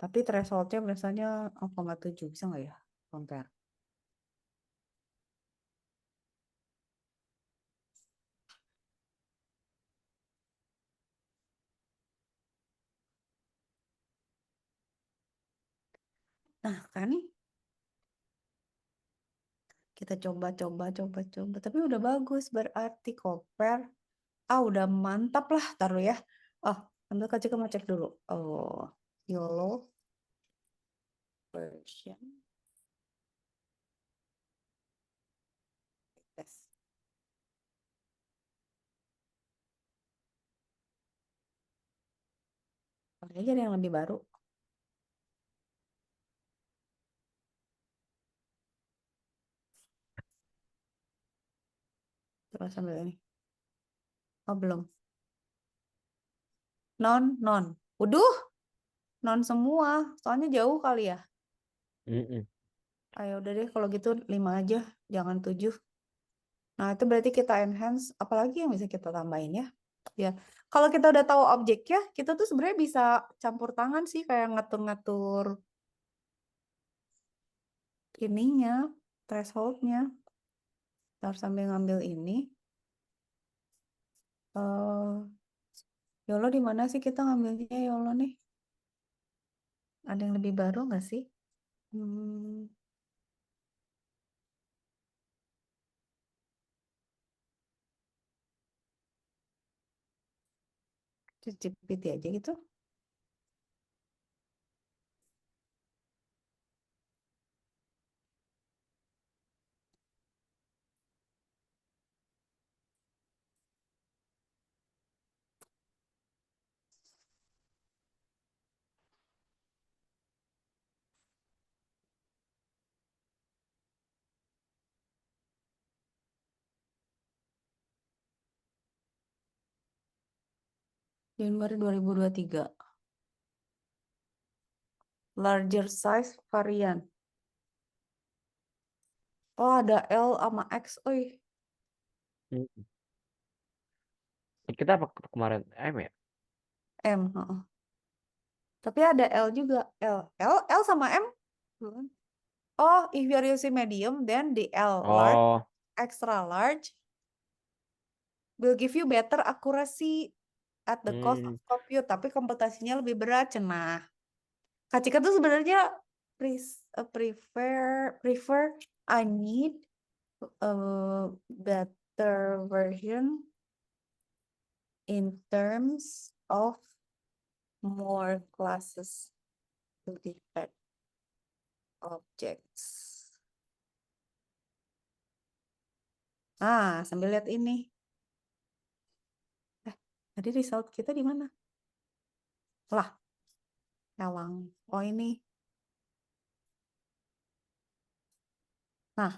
Tapi thresholdnya biasanya 0,7 bisa nggak ya compare? Nah kan kita coba. Tapi udah bagus berarti compare. Ah udah mantap lah taruh ya. Oh ambil kaca kamu cek dulu. Oh YOLO version test. Oke aja ada yang lebih baru. Coba sambil ini. Oh belum. Non. Waduh, non semua. Soalnya jauh kali ya. Mm-mm. Ayo udah deh kalau gitu 5 aja, jangan 7. Nah, itu berarti kita enhance, apalagi yang bisa kita tambahin ya. Ya, kalau kita udah tahu objeknya, kita tuh sebenarnya bisa campur tangan sih kayak ngatur-ngatur ininya, thresholdnya. Kita harus sambil ngambil ini. Yolo di mana sih kita ngambilnya Yolo nih? Ada yang lebih baru nggak sih? Hmm, ChatGPT aja gitu. Januari 2023. Larger size varian. Oh, ada L sama X. Oi, Hmm. Kita apa kemarin M ya? M. Heeh. Tapi ada L juga. L sama M. Belum. Oh, if you're using medium, then the L large, Oh, extra large will give you better accuracy at the cost of hmm. compute. Tapi komputasinya lebih berat, cenah. Kak Cika tuh sebenarnya prefer I need a better version in terms of more classes to detect objects. Ah, sambil lihat ini. Tadi result kita di mana? Lah, Ewang. Oh, ini. Nah,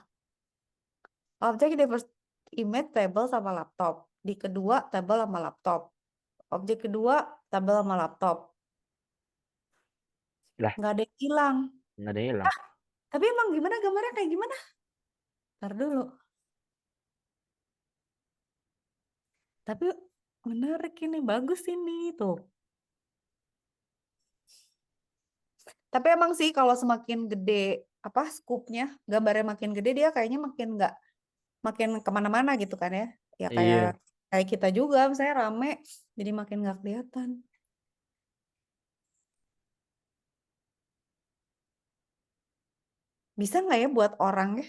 objek di first image table sama laptop. Di kedua, table sama laptop. Objek kedua, table sama laptop. Lah, Nggak ada yang hilang. nggak ada yang hilang. Tapi emang gimana gambarnya kayak gimana? Ntar dulu. Tapi menarik ini, bagus ini tuh. Tapi emang sih kalau semakin gede apa scoopnya, gambarnya makin gede dia kayaknya makin nggak makin kemana-mana gitu kan ya. Ya kayak Iya, kayak kita juga, misalnya rame, jadi makin nggak kelihatan. Bisa nggak ya buat orang ya?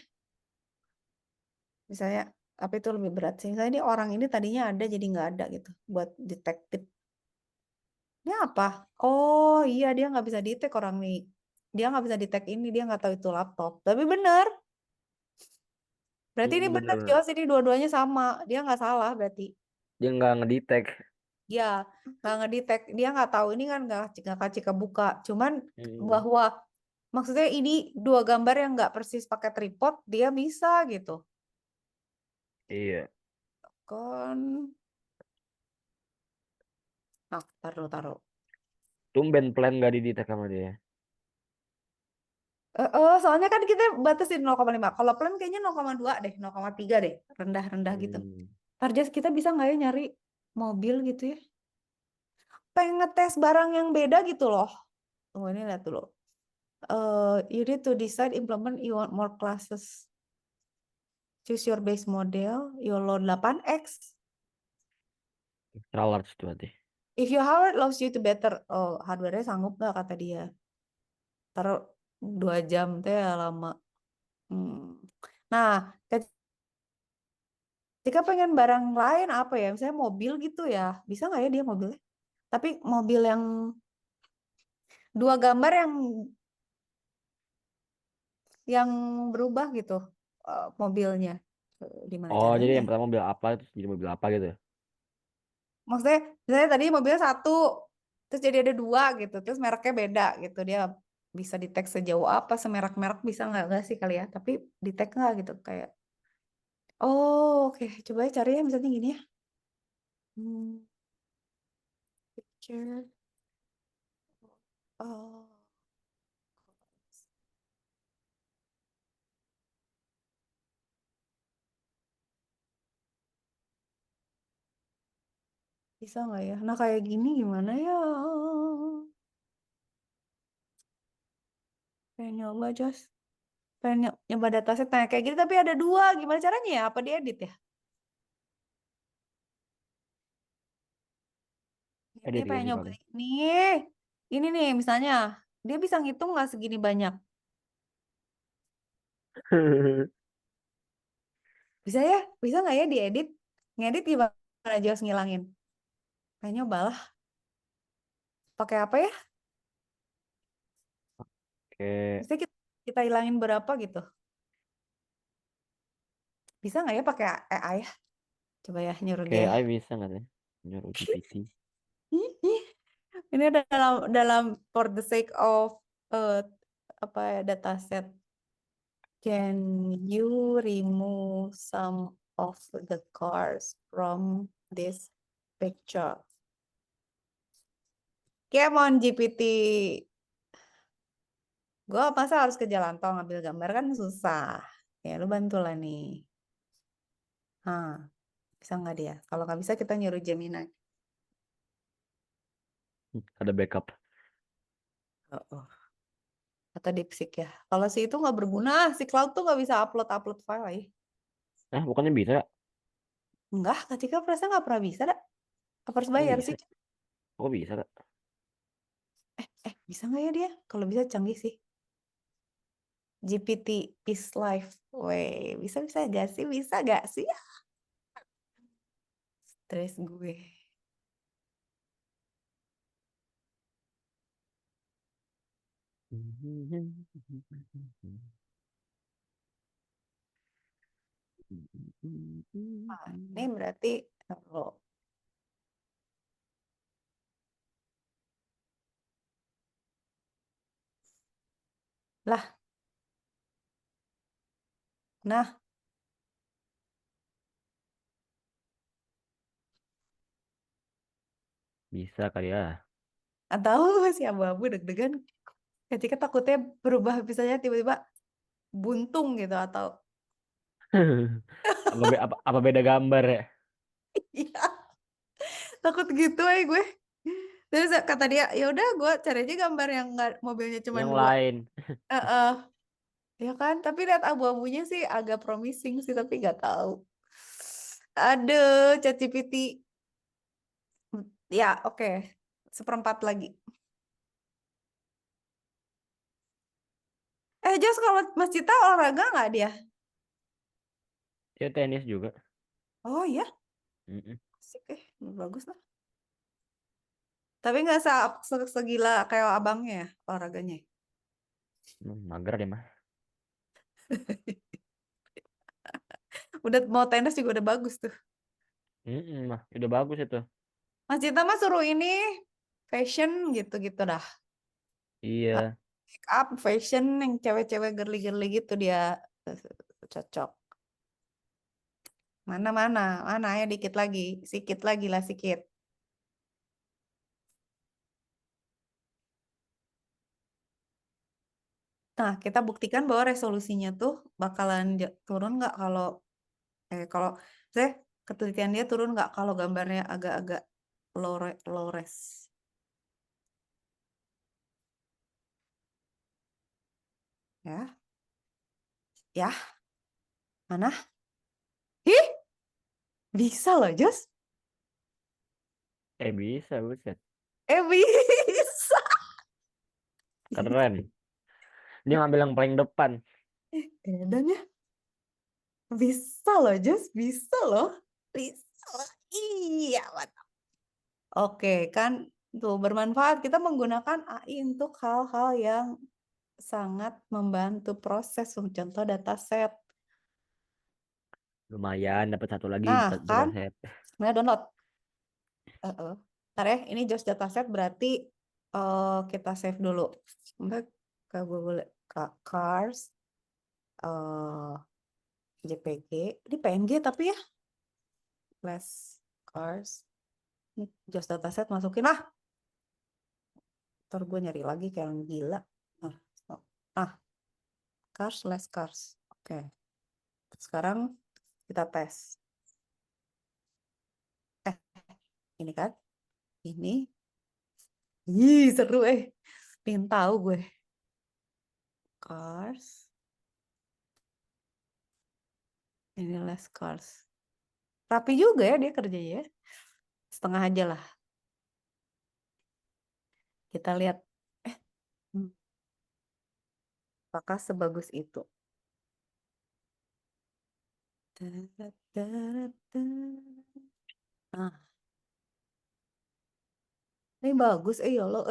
Misalnya, tapi itu lebih berat sih. Misalnya ini orang ini tadinya ada jadi nggak ada gitu, buat detektif. Ini apa? Oh iya, dia nggak bisa detect orang nih. Dia nggak bisa detect ini, dia nggak tahu itu laptop. Tapi bener, berarti ini bener bener-bener. Jos, ini dua-duanya sama. Dia nggak salah berarti. Dia nggak ngedetect. Ya, nggak ngedetect. Dia nggak tahu ini kan nggak Cika buka. Cuman Hmm. bahwa maksudnya ini dua gambar yang nggak persis pakai tripod, dia bisa gitu. Iya. Kan, nah, taruh. Tumben plan nggak didetect sama dia. Soalnya kan kita batasin 0,5. Kalau plan kayaknya 0,2 deh, 0,3 deh. Rendah-rendah gitu. Hmm. Ntar Jas, kita bisa nggak ya nyari mobil gitu ya? Pengen ngetes barang yang beda gitu loh. Tunggu ini lihat dulu. You need to decide implement you want more classes. Choose your base model. You load 8X. Extra large tuh berarti. If your hardware allows you to better. Oh, hardware-nya sanggup nggak kata dia. Taruh 2 jam teh lama. Hmm. Nah, ketika pengen barang lain apa ya, misalnya mobil gitu ya, bisa nggak ya dia mobilnya? Tapi mobil yang dua gambar yang berubah gitu, mobilnya. Gimana Oh, jadi caranya yang ya? pertama mobil apa, terus jadi mobil apa gitu. Maksudnya, misalnya tadi mobilnya satu, terus jadi ada dua gitu, terus mereknya beda gitu, dia bisa detect sejauh apa, semerek-merek bisa nggak sih kali ya? Tapi detect nggak gitu kayak, oh oke, coba ya cari ya misalnya gini ya. Picture, oh bisa nggak ya? Nah kayak gini gimana ya? Pengen nyoba Jos, pengen nyoba dataset nah kayak gini tapi ada dua, gimana caranya ya? Apa diedit ya? Ini Edit gak pengen sih nyoba paling. ini nih misalnya dia bisa ngitung nggak segini banyak? Bisa ya? Bisa nggak ya diedit? Ngedit gimana Jos ngilangin? Pengen nyoba lah. Pakai apa ya? Oke, Bisa kita hilangin berapa gitu? Bisa nggak ya pakai AI ya? Coba ya nyuruh oke, dia. AI bisa nggak sih? Nyuruh GPT. Ini dalam dalam for the sake of uh, apa ya dataset. Can you remove some of the cars from this picture? Come on GPT. Gue masa harus ke jalan tol ngambil gambar kan susah. Ya lu bantulah nih. Bisa nggak dia? Kalau nggak bisa kita nyuruh Gemini. Ada backup. Oh. Atau DeepSeek ya. Kalau si itu nggak berguna, si Cloud tuh nggak bisa upload file ya. Bukannya bisa ya? Enggak, ketika perasaan nggak pernah bisa dah. Apa harus Kok bayar bisa? sih? Kok bisa Kak? Bisa nggak ya dia? Kalau bisa canggih sih. GPT is life. Weh, bisa gak sih? Bisa gak sih? Stres gue. Ini berarti lo. Lah, nah, Bisa kali ya. atau masih abu-abu deg-degan. Ketika takutnya berubah misalnya tiba-tiba buntung gitu atau Apa beda gambar ya? iya, takut gitu gue. Terus kata dia, ya udah gue cari aja gambar yang nggak mobilnya cuma Yang dua. lain. Ya kan, tapi lihat abu-abunya sih agak promising sih, tapi nggak tahu. Aduh, ChatGPT. Ya, oke. Seperempat lagi. Jos, kalau Mas Cita olahraga nggak dia? Dia tenis juga. Oh iya, Mm-mm. asik bagus lah. Tapi nggak segila kayak abangnya ya olahraganya. Mager deh mah. Udah mau tenis juga udah bagus tuh. Mah, udah bagus itu. Mas Cita mah suruh ini fashion gitu-gitu dah. Iya. Make up, fashion yang cewek-cewek girly-girly gitu dia eh, cocok. Mana ya dikit lagi, sikit lagi lah sikit. Nah, kita buktikan bahwa resolusinya tuh bakalan turun nggak kalau saya ketelitian dia turun nggak kalau gambarnya agak-agak low res. Ya, ya, mana? Ih, bisa loh, Jos. Bisa, buset. Bisa. Keren. Dia ngambil yang paling depan. Dan ya, bisa loh, Jos. Bisa loh. Bisa loh. Iya, mantap. Oke, kan tuh bermanfaat. Kita menggunakan AI untuk hal-hal yang sangat membantu proses. Contoh dataset. Lumayan, dapat satu lagi Nah, data kan? set. Nah, download. Ntar ya, ini Just dataset berarti kita save dulu. Bentar, ke Google, ke Cars, eh JPG, ini PNG tapi ya, Flash Cars, ini Just dataset masukin lah. Ntar gue nyari lagi kayak yang gila. Nah, stop. Cars, Less Cars. Oke. Sekarang kita tes. Ini kan? Ini. Ih, seru Pengen tahu gue. Cars. Ini Less Cars. Rapi juga ya dia kerjanya ya. Setengah aja lah. Kita lihat hmm, apakah sebagus itu. Nah, ini bagus ya lo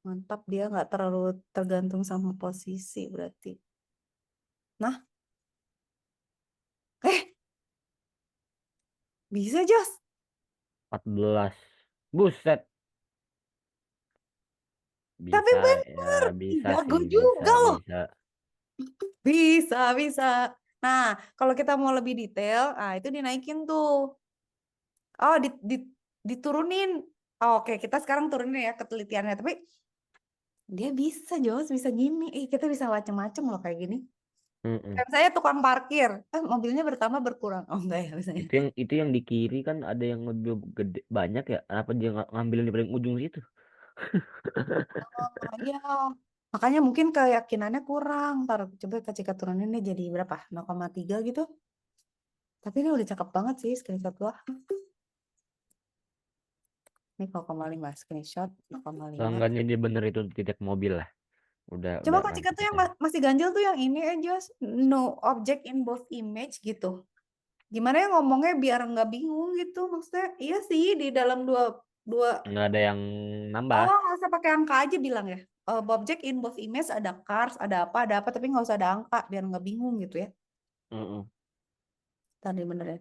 mantap dia nggak terlalu tergantung sama posisi berarti. Nah, bisa Jos. 14. Buset. Tapi Bisa ya, bener, bisa jago sih, bisa, juga loh. bisa. Bisa. Nah, kalau kita mau lebih detail, itu dinaikin tuh. Oh, diturunin. Oke, kita sekarang turunin ya ketelitiannya. Tapi dia bisa, Jos, bisa gini. Kita bisa macem-macem loh kayak gini. Mm-mm. Kayak saya tukang parkir. Mobilnya bertambah berkurang. Oh enggak ya misalnya. Itu yang di kiri kan ada yang lebih gede banyak ya. Kenapa dia ngambilin di paling ujung situ? Oh iya. Makanya mungkin keyakinannya kurang. Taruh coba kita turunin nih jadi berapa? 0,3 gitu. Tapi ini udah cakep banget sih screenshot gua. Ini 0,5 screenshot 0,5. Seenggaknya dia bener itu titik mobil lah. Coba Udah Kak Cika mantap tuh itu. yang masih ganjil tuh yang ini just no object in both image gitu. Gimana ya ngomongnya biar nggak bingung gitu. Maksudnya iya sih di dalam dua dua Nggak ada yang nambah. nggak usah pakai angka aja bilang ya. Object in both image ada cars, ada apa, tapi nggak usah ada angka biar nggak bingung gitu ya. Mm-mm. Tadi bener ya.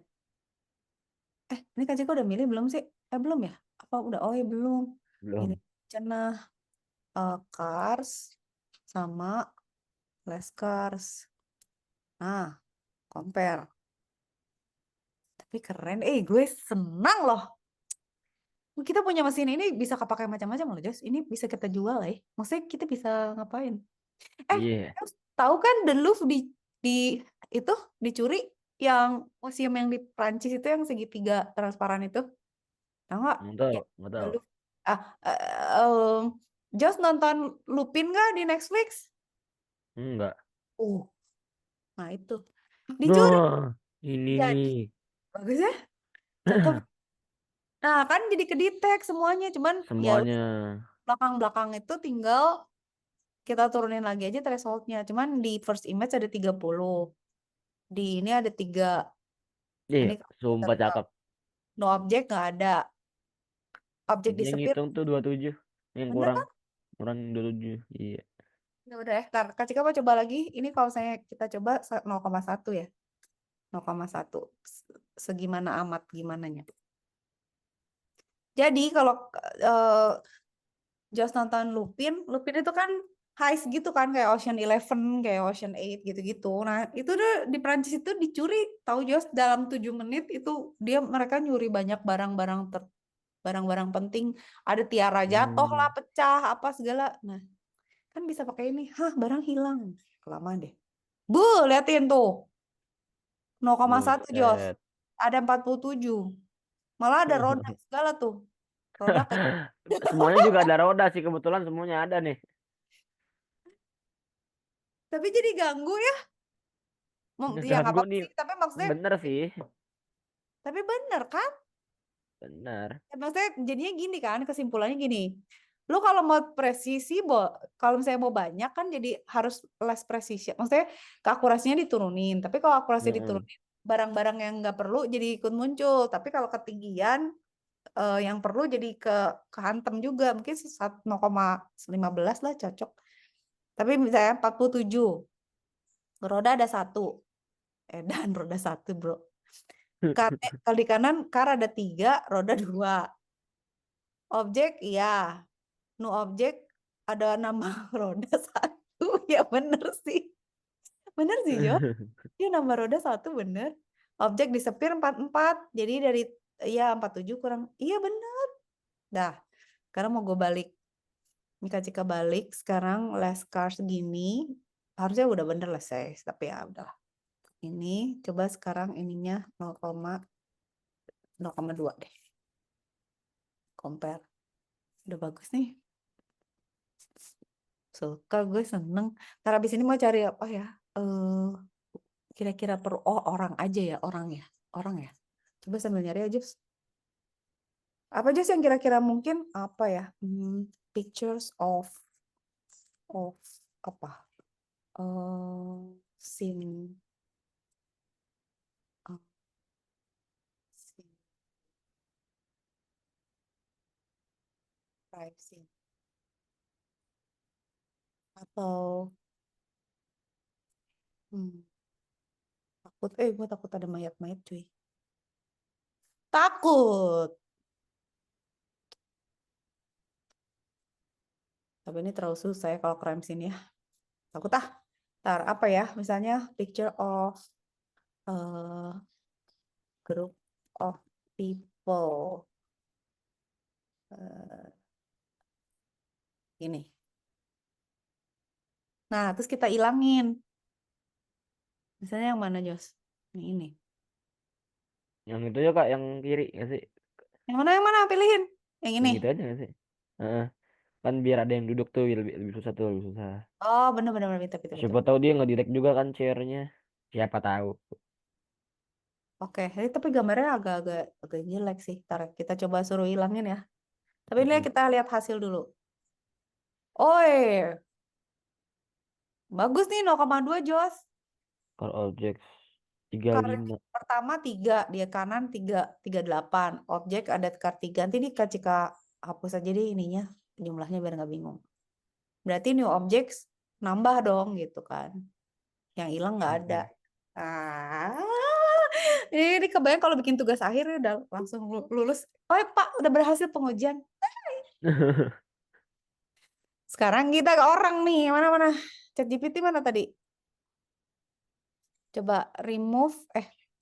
Ini Kak Cika udah milih belum sih? Belum ya? Apa udah? Oh ya belum. Ini Belum. cenah cars sama less cars. Nah, compare. Tapi keren. Gue senang loh. Kita punya mesin ini bisa kepakai macam-macam loh, Jos. Ini bisa kita jual lah ya. Maksudnya kita bisa ngapain? Iya. Jos, tahu kan The Louvre di itu dicuri yang museum yang di Prancis itu yang segitiga transparan itu. Tahu nggak? Nggak Ya, tahu. Nggak The tahu. Louvre. Ah, Jos nonton Lupin nggak di Netflix? Enggak. Uh, nah itu dicuri. Nah, ini Jadi nih. bagus ya, cakep. Nah kan jadi kedetek semuanya, cuman ya Semuanya. belakang-belakang itu tinggal kita turunin lagi aja thresholdnya. Cuman di first image ada 30. Di ini ada 3. Iya, Ini sumpah tetap cakep. no objek nggak ada. Objek Dia disappear. ngitung tuh 27. Yang Bener kurang. kan? Kurang 27. Iya. Ya udah ya. Ntar Kak Cika mau coba lagi. Ini kalau saya kita coba 0,1 ya. 0,1. Segimana amat gimananya. Jadi kalau eh, Just nonton Lupin, Lupin itu kan heist gitu kan kayak Ocean Eleven, kayak Ocean Eight gitu-gitu. Nah, itu udah di Prancis itu dicuri, tahu Just dalam 7 menit itu mereka nyuri banyak barang-barang penting. Ada tiara jatuh lah, Hmm. pecah, apa segala. Nah, kan bisa pakai ini. Hah, barang hilang. Kelamaan deh. Bu, liatin tuh. 0,1 Jos. Buset. Ada 47. Malah ada roda segala tuh. Roda kayak Semuanya juga ada roda sih, kebetulan semuanya ada nih. tapi jadi ganggu ya. Ya nggak Ngeganggu apa-apa nih. sih, tapi maksudnya Bener sih. tapi bener kan? Bener. Maksudnya jadinya gini kan, kesimpulannya gini. Lu kalau mau presisi, kalau misalnya mau banyak kan jadi harus less precision. Maksudnya keakurasinya diturunin. Tapi kalau akurasi Mm-mm. diturunin, barang-barang yang nggak perlu jadi ikut muncul. Tapi kalau ketinggian yang perlu jadi kehantem juga. Mungkin 0,15 lah cocok. Tapi misalnya 47, roda ada satu. Dan roda satu bro. Kalau di kanan kar ada 3, roda 2. Objek, iya. No objek ada nama roda satu. Ya bener sih. Bener sih, Jo. Dia nama roda satu bener. Objek disepir 44. Jadi dari, ya 47 kurang. Iya bener. Dah. Sekarang mau gue balik. Jika balik, sekarang last cars gini. Harusnya udah bener lah saya. Tapi ya udahlah. Ini, coba sekarang ininya 0,2 deh. Compare. Udah bagus nih. Suka, gue seneng. Ntar abis ini mau cari apa ya? Kira-kira perlu, orang aja ya, orang ya. Orang ya. Coba sambil nyari aja. Apa aja sih yang kira-kira mungkin apa ya? Pictures of apa? Scene, uh, scene, crime scene. Atau hmm, takut, gue takut ada mayat-mayat cuy. Takut. Tapi ini terlalu susah ya kalau crime scene ya. Takut ah. Ntar apa ya? Misalnya picture of group of people. Eh, ini. Nah, terus kita ilangin. Misalnya yang mana, Jos? Yang ini. Yang itu ya Kak, yang kiri nggak sih? Yang mana, yang mana? Pilihin. Yang Yang ini. gitu aja nggak sih? Heeh. Kan biar ada yang duduk tuh lebih susah tuh, lebih susah. Oh, bener-bener. Pintar, pintar, pintar. Siapa tahu dia nggak direct juga kan chairnya. Siapa tahu. Oke, tapi gambarnya agak-agak agak jelek sih. Ntar kita coba suruh hilangin ya. Tapi ini Mm-mm. kita lihat hasil dulu. Oi, bagus nih 0,2 Jos. Kalau objek Card 35. pertama 3, dia kanan 3, 38. Objek ada card 3. Nanti nih Kak Cika hapus aja deh ininya. Jumlahnya biar nggak bingung. Berarti new objects nambah dong gitu kan. Yang hilang nggak ada. Mm-mm. Ah, ini kebayang kalau bikin tugas akhir ya udah langsung lulus. Oh Pak, udah berhasil pengujian. Sekarang kita ke orang nih. Mana-mana? ChatGPT mana tadi? Coba remove.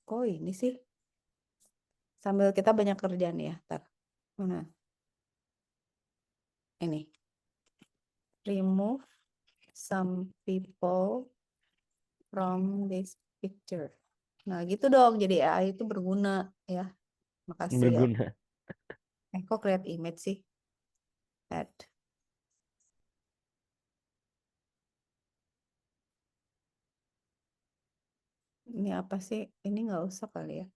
Kok ini sih? Sambil kita banyak kerjaan ya. Ntar. Mana? Ini. Remove some people from this picture. Nah, gitu dong. Jadi AI itu berguna ya. Makasih ya. Berguna. Kok create image sih? Add. Ini apa sih? Ini nggak usah kali ya.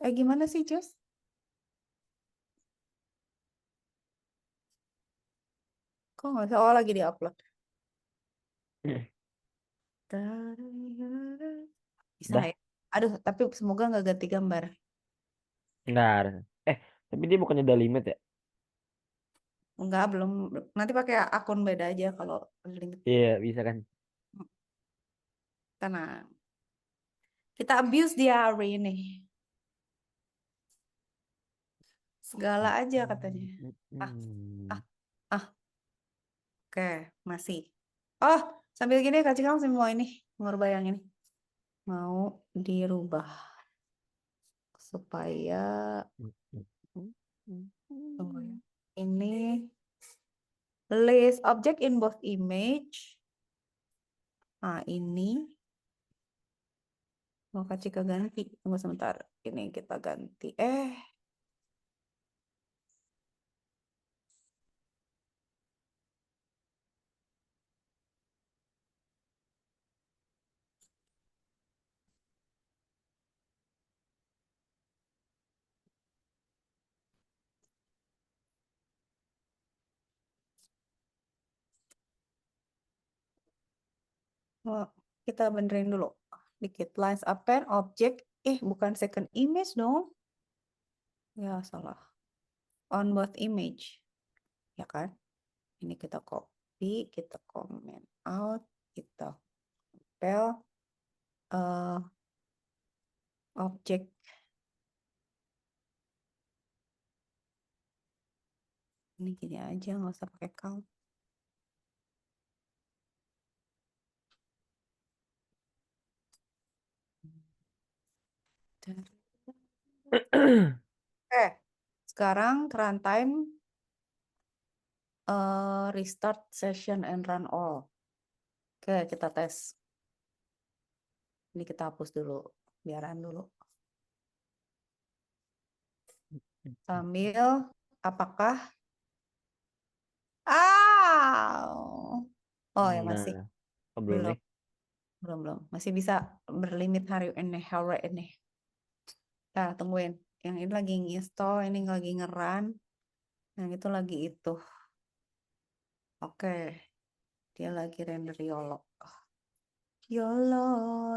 Gimana sih, Jos? Kok nggak usah? Oh, lagi di-upload. Bisa Dah, ya? Aduh, tapi semoga nggak ganti gambar. nggak. Eh, tapi dia bukannya udah limit ya? Enggak, belum. Nanti pakai akun beda aja kalau link. Iya, bisa kan? Tenang. Kita abuse dia hari ini. Segala aja katanya. Ah, ah, ah. Oke, masih. Oh, sambil gini Kak Cika masih mau ini. Mau rubah yang ini. Mau dirubah. Supaya. Tunggu ya. Ini. List object in both image. Nah, ini. Mau Kak Cika ganti. Tunggu sebentar. Ini kita ganti. Oh, kita benerin dulu. Dikit. Lines append object. Bukan second image dong. Ya, salah. On both image. Ya kan? Ini kita copy, kita comment out, kita pel objek. Ini gini aja, nggak usah pakai count. Sekarang runtime restart session and run all. Oke, kita tes. Ini kita hapus dulu, biaran dulu. Sambil apakah oh ya masih Nah, oh, belum belum nih. belum masih bisa berlimit hari ini. Nah, tungguin. Yang ini lagi install, ini lagi ngeran. Yang itu lagi itu. Oke, dia lagi render YOLO. YOLO,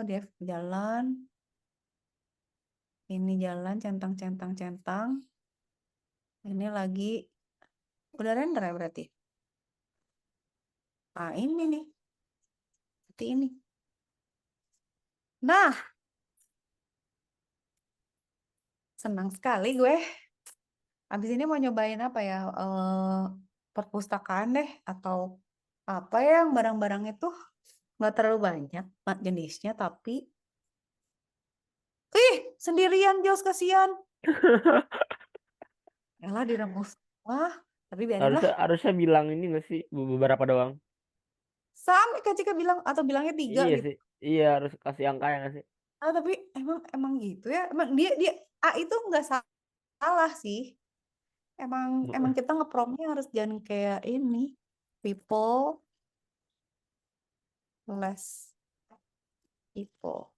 dia jalan. Ini jalan, centang. Ini lagi, udah render ya berarti? Ah, ini nih. Berarti ini. Nah, senang sekali gue. Abis ini mau nyobain apa ya? Perpustakaan deh. Atau apa ya yang barang-barang itu nggak terlalu banyak jenisnya, tapi sendirian Jos, kasihan. Elah dirembuk semua. Tapi biarin lah. Harusnya harusnya bilang ini nggak sih beberapa doang. Sampai Kak Cika bilang atau bilangnya 3 Iya gitu. sih. Iya harus kasih angka ya nggak sih? Ah, tapi emang emang gitu ya. Emang dia dia A itu nggak salah sih. Emang emang kita ngepromnya harus jangan kayak ini. People less people.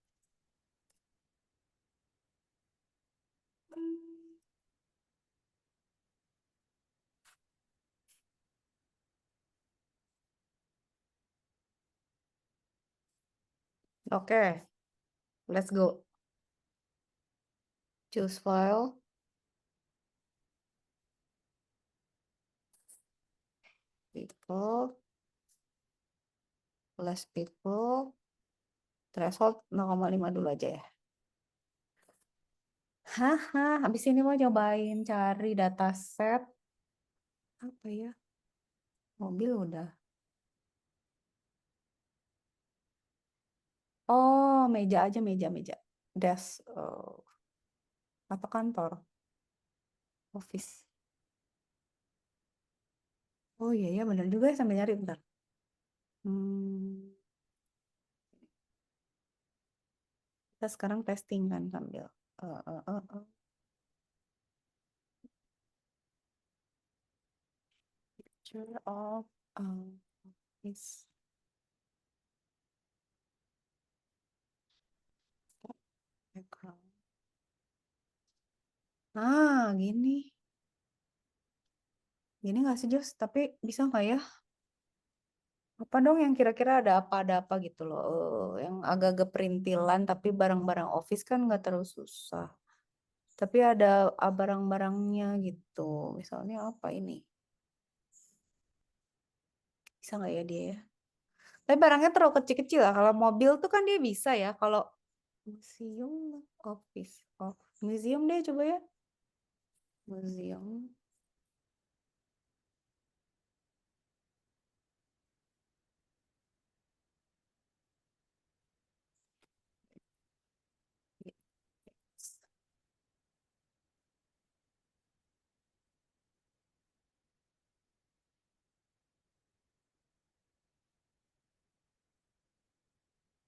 Oke, let's go. Choose file. People less people. Threshold 0,5 dulu aja ya. Haha, habis ini mau cobain cari dataset apa ya? Mobil udah. Oh, meja aja meja. Desk atau kantor, office. Oh iya ya bener juga ya sambil nyari bentar. Hmm, kita sekarang testing kan sambil. eh, eh, eh, eh. Picture of office background. Ah, gini. Gini nggak sih, Jos? Tapi bisa nggak ya? Apa dong yang kira-kira ada apa gitu loh. Yang agak-agak perintilan, tapi barang-barang office kan nggak terlalu susah. Tapi ada barang-barangnya gitu. Misalnya apa ini? Bisa nggak ya dia ya? Tapi barangnya terlalu kecil-kecil lah. Kalau mobil tuh kan dia bisa ya. Kalau museum, office, oh, museum deh coba ya. Museum.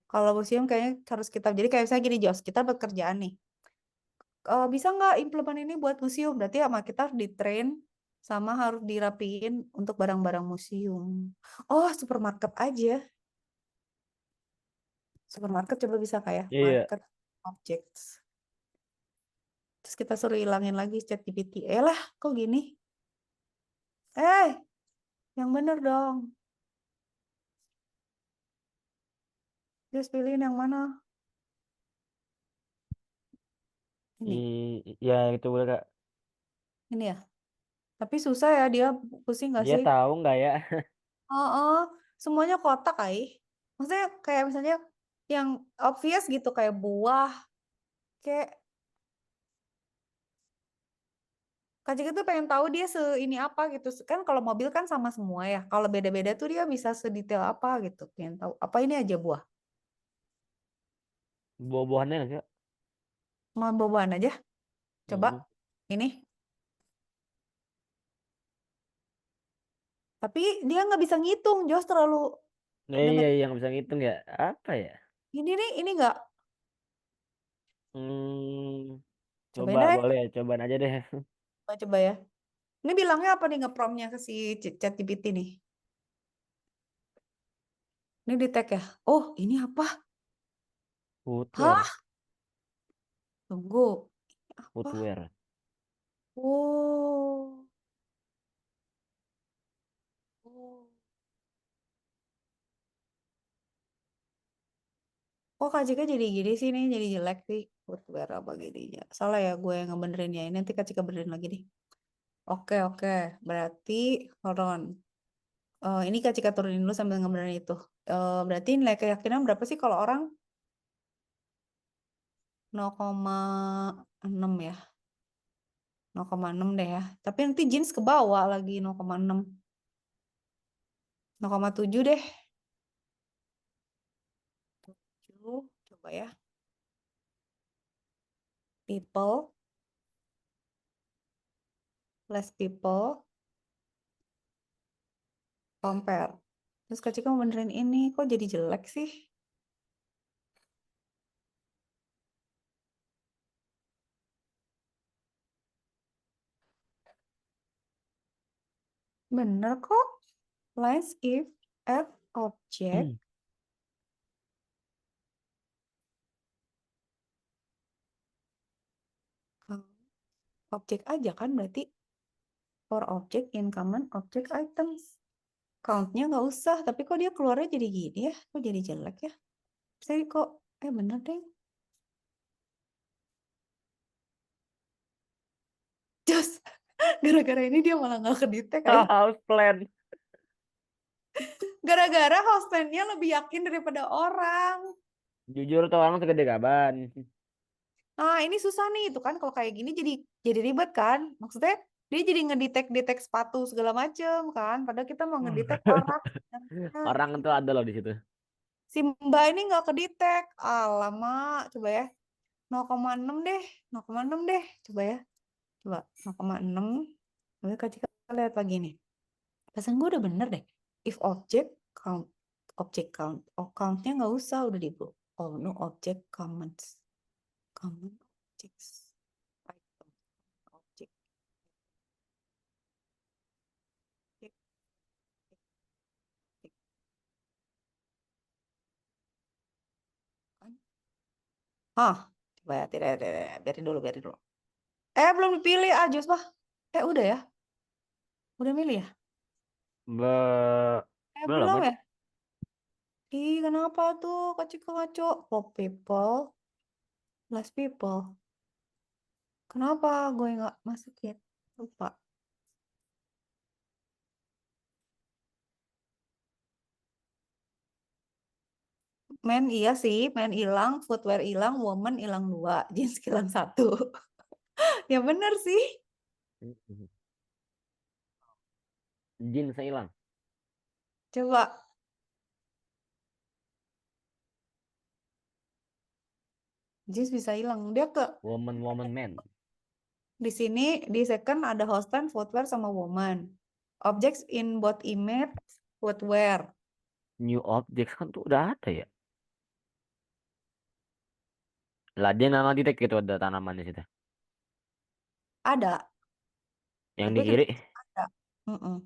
Kalau museum kayaknya harus kita jadi kayak misalnya gini Jos, kita bekerjaan nih. Bisa nggak implement ini buat museum? Berarti sama kita harus di-train sama harus dirapiin untuk barang-barang museum. Oh, supermarket aja. Supermarket coba bisa kayak Iya. market objects. Terus kita suruh hilangin lagi ChatGPT. Lah, kok gini? Eh, yang bener dong. Just pilihin yang mana? Ini, Ya itu boleh Kak. ini ya. Tapi susah ya dia pusing nggak Dia sih? tahu nggak ya? Oh, semuanya kotak kai. Maksudnya kayak misalnya yang obvious gitu kayak buah, kayak Kak Jika tuh pengen tahu dia se ini apa gitu. Kan kalau mobil kan sama semua ya. Kalau beda-beda tuh dia bisa sedetail apa gitu. Pengen tahu. Apa ini aja buah? Buah-buahannya nggak sih Kak? Mau buah-buahan aja. Coba Hmm. ini. Tapi dia nggak bisa ngitung. Jos terlalu Iya demet. yang bisa ngitung ya. Apa ya? Ini nih, ini nggak. Hmm, coba Cobain deh. boleh cobaan aja deh. Coba ya. Ini bilangnya apa nih ngepromnya ke si ChatGPT nih? Ini di tag ya. Oh, ini apa? Footwear, Hah? Tunggu. Apa? footwear. Oh. Oh. Kok Kak Cika jadi gini sih nih, jadi jelek sih. Footwear apa gininya. Salah ya gue yang ngebenerin ya. Ini nanti Kak Cika benerin lagi deh. Oke, oke. Berarti, hold on. Ini Kak Cika turunin dulu sambil ngebenerin itu. Berarti nilai keyakinan berapa sih kalau orang 0,6 ya? 0,6 deh ya. Tapi nanti jeans ke bawah lagi 0,6. 0,7 deh. 7. Coba ya. People less people, compare. Terus Kak Cika mau benerin ini, kok jadi jelek sih? Bener kok. Let's if F object, objek aja kan berarti for object in common object items. Countnya nggak usah, tapi kok dia keluarnya jadi gini ya? Kok jadi jelek ya? Saya kok, bener deh. Just gara-gara ini dia malah nggak kedetek kayak. House plan. Gara-gara house plan-nya lebih yakin daripada orang. Jujur tuh orang segede gaban. Nah, ini susah nih itu kan kalau kayak gini jadi ribet kan? Maksudnya dia jadi ngedetek sepatu segala macem kan? Padahal kita mau ngedetek orang. Nah, Orang tuh ada loh di situ. si Mbak ini nggak kedetek. Alamak, coba ya. 0,6 deh, 0,6 deh. Coba ya. Coba 0,6. Lalu kita lihat lagi nih. Pesan gue udah bener deh. If object count. Oh, countnya nggak usah, udah di blue. Oh, no object comments. Common objects. Item. Object. Hah, coba ya, tidak, biarin dulu. Belum dipilih, Jos mah. Udah ya, udah milih ya? Be Belum Belum kan? ya? Ih, kenapa tuh, kacau ngaco? For people, less people. Kenapa gue nggak masukin? Lupa. Men iya sih, men hilang, footwear hilang, woman hilang 2, jeans hilang 1. Ya bener sih. Jin hilang. Coba, jeans bisa hilang. Dia ke Woman man. di sini di second ada hostan, footwear sama woman. Objects in both image, footwear. New objects kan tuh udah ada ya. Lah dia nggak ngedetek gitu ada tanaman di situ. Ada, Yang tapi di kiri. kenapa ada? Mm-mm.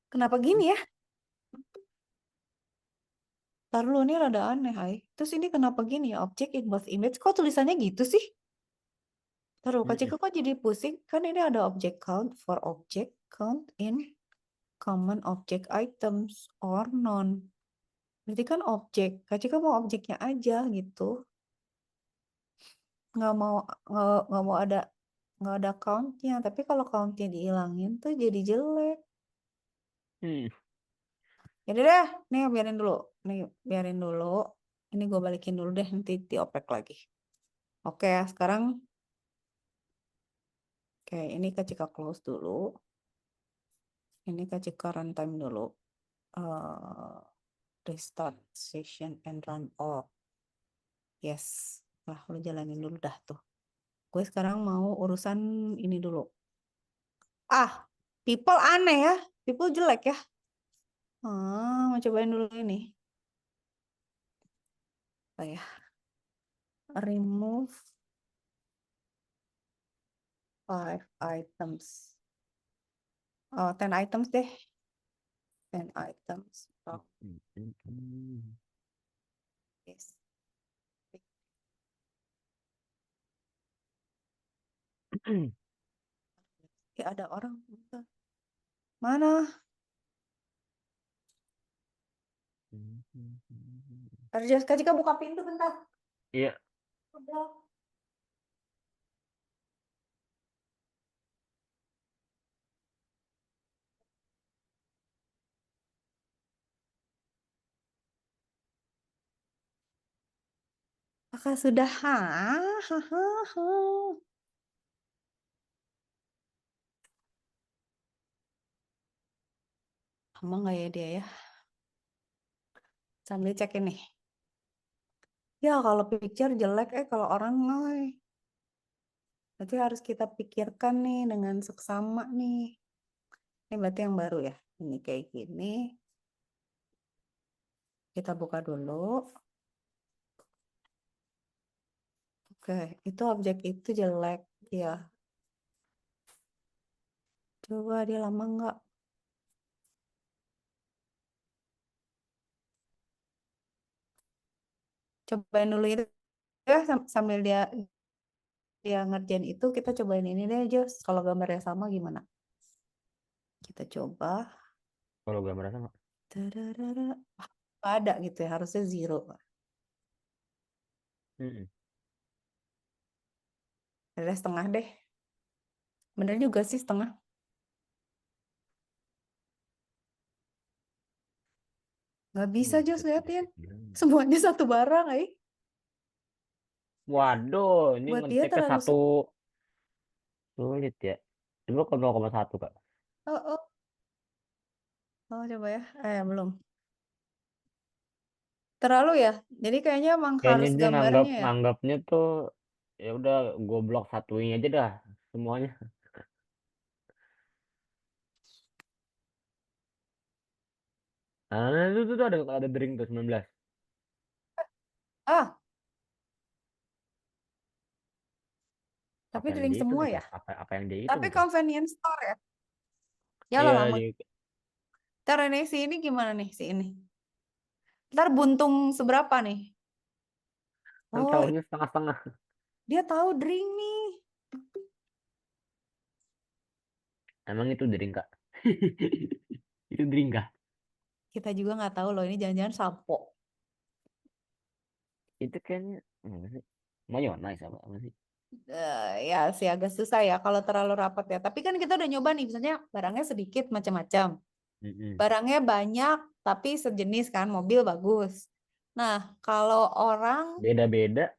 Kenapa gini ya? Ntar lu ini rada aneh, Hai. Terus ini kenapa gini ya? Object in both image. Kok tulisannya gitu sih? Taruh, Kak Cika Mm-mm. kok jadi pusing? Kan ini ada object count for object count in common object items or none. Berarti kan objek. Kak Cika mau objeknya aja gitu. Nggak mau nggak ada countnya. Tapi kalau countnya dihilangin tuh jadi jelek. Hmm. Jadi deh, nih biarin dulu. Nih biarin dulu. Ini gue balikin dulu deh, nanti dioprek lagi. Oke, sekarang oke, ini Kak Cika close dulu. Ini Kak Cika runtime dulu. Eh, Restart session and run off. Yes. Lah, lu jalanin dulu dah tuh. Gue sekarang mau urusan ini dulu. People aneh ya. People jelek ya. Mau cobain dulu ini. Apa ya? Remove 5 items. 10 items deh. 10 items. Oh, yes. Ada orang. Mana? Harus Kak Cika buka pintu bentar. Iya. Udah. Kakak sudah. Emang nggak ya dia ya? Sambil cek ini. Ya kalau picture jelek, kalau orang ngoy. Berarti harus kita pikirkan nih dengan seksama nih. Ini berarti yang baru ya. Ini kayak gini. Kita buka dulu. Oke, itu objek itu jelek. Ya, coba dia lama nggak? Cobain dulu itu ya sambil dia dia ngerjain itu kita cobain ini deh Jos. Kalau gambarnya sama gimana? Kita coba. Kalau gambar sama. Tadadada. Wah, nggak ada gitu ya, harusnya zero. Mm-mm. Ada setengah deh. Bener juga sih setengah. Nggak bisa Jos Buset, liatin. dikit bilang. Semuanya satu barang, Waduh, ini Buat dia ngecek ke terlalu satu sulit ya. Coba ke 0,1 Kak. Oh, oh, oh, coba ya. Belum. Terlalu ya. Jadi kayaknya emang Kayaknya harus dia gambarnya ya. nganggapnya tuh ya udah goblok satuin aja dah semuanya. Nah, itu tuh ada drink tuh 19. Ah, Apa tapi yang drink dia hitung semua ya ya. Kak? Apa yang dia hitung Tapi itu? convenience store ya. Ya lah Iya, lama. Ntar ini si ini gimana nih si ini? Ntar buntung seberapa nih? kan Oh, tahunya setengah-setengah. dia tahu drink nih. Emang itu drink Kak? Itu drink Kak? Kita juga nggak tahu loh ini jangan-jangan sampo. Itu kayaknya apa sih? Mayonnaise apa sih? Ya sih agak susah ya kalau terlalu rapat ya. Tapi kan kita udah nyoba nih, misalnya barangnya sedikit macam-macam. Mm-mm. Barangnya banyak tapi sejenis kan, mobil bagus. Nah, kalau orang Beda-beda.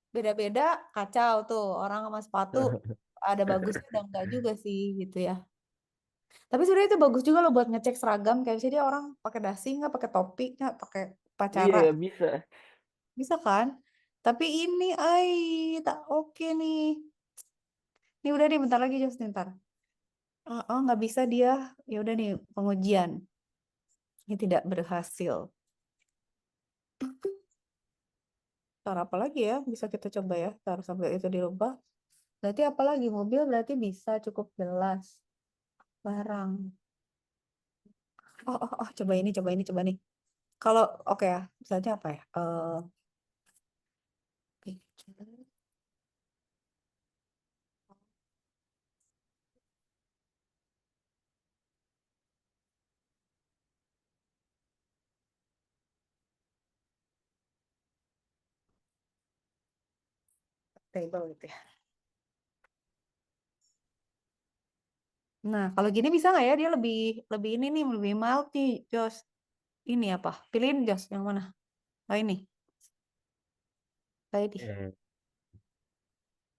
beda-beda kacau tuh. Orang sama sepatu ada bagusnya ada enggak juga sih gitu ya. Tapi sebenarnya itu bagus juga loh buat ngecek seragam. Kayak misalnya dia orang pakai dasi nggak, pakai topi nggak, pakai upacara. Iya bisa. Bisa kan? Tapi ini, tak oke nih. Ini udah nih, bentar lagi Jos, ntar. Oh, nggak bisa dia. Ya udah nih, pengujian. Ini tidak berhasil. Cara apa lagi ya? Bisa kita coba ya. Cara sampai itu dirubah. Berarti apa lagi? Mobil berarti bisa cukup jelas. Barang. Coba ini, coba ini, coba nih. Kalau oke ya, misalnya apa ya? Picture table gitu ya. Nah, kalau gini bisa nggak ya? Dia lebih lebih ini nih, lebih mild nih, Jos. Ini apa? Pilihin Jos yang mana? Oh ini, kayak di. Eh,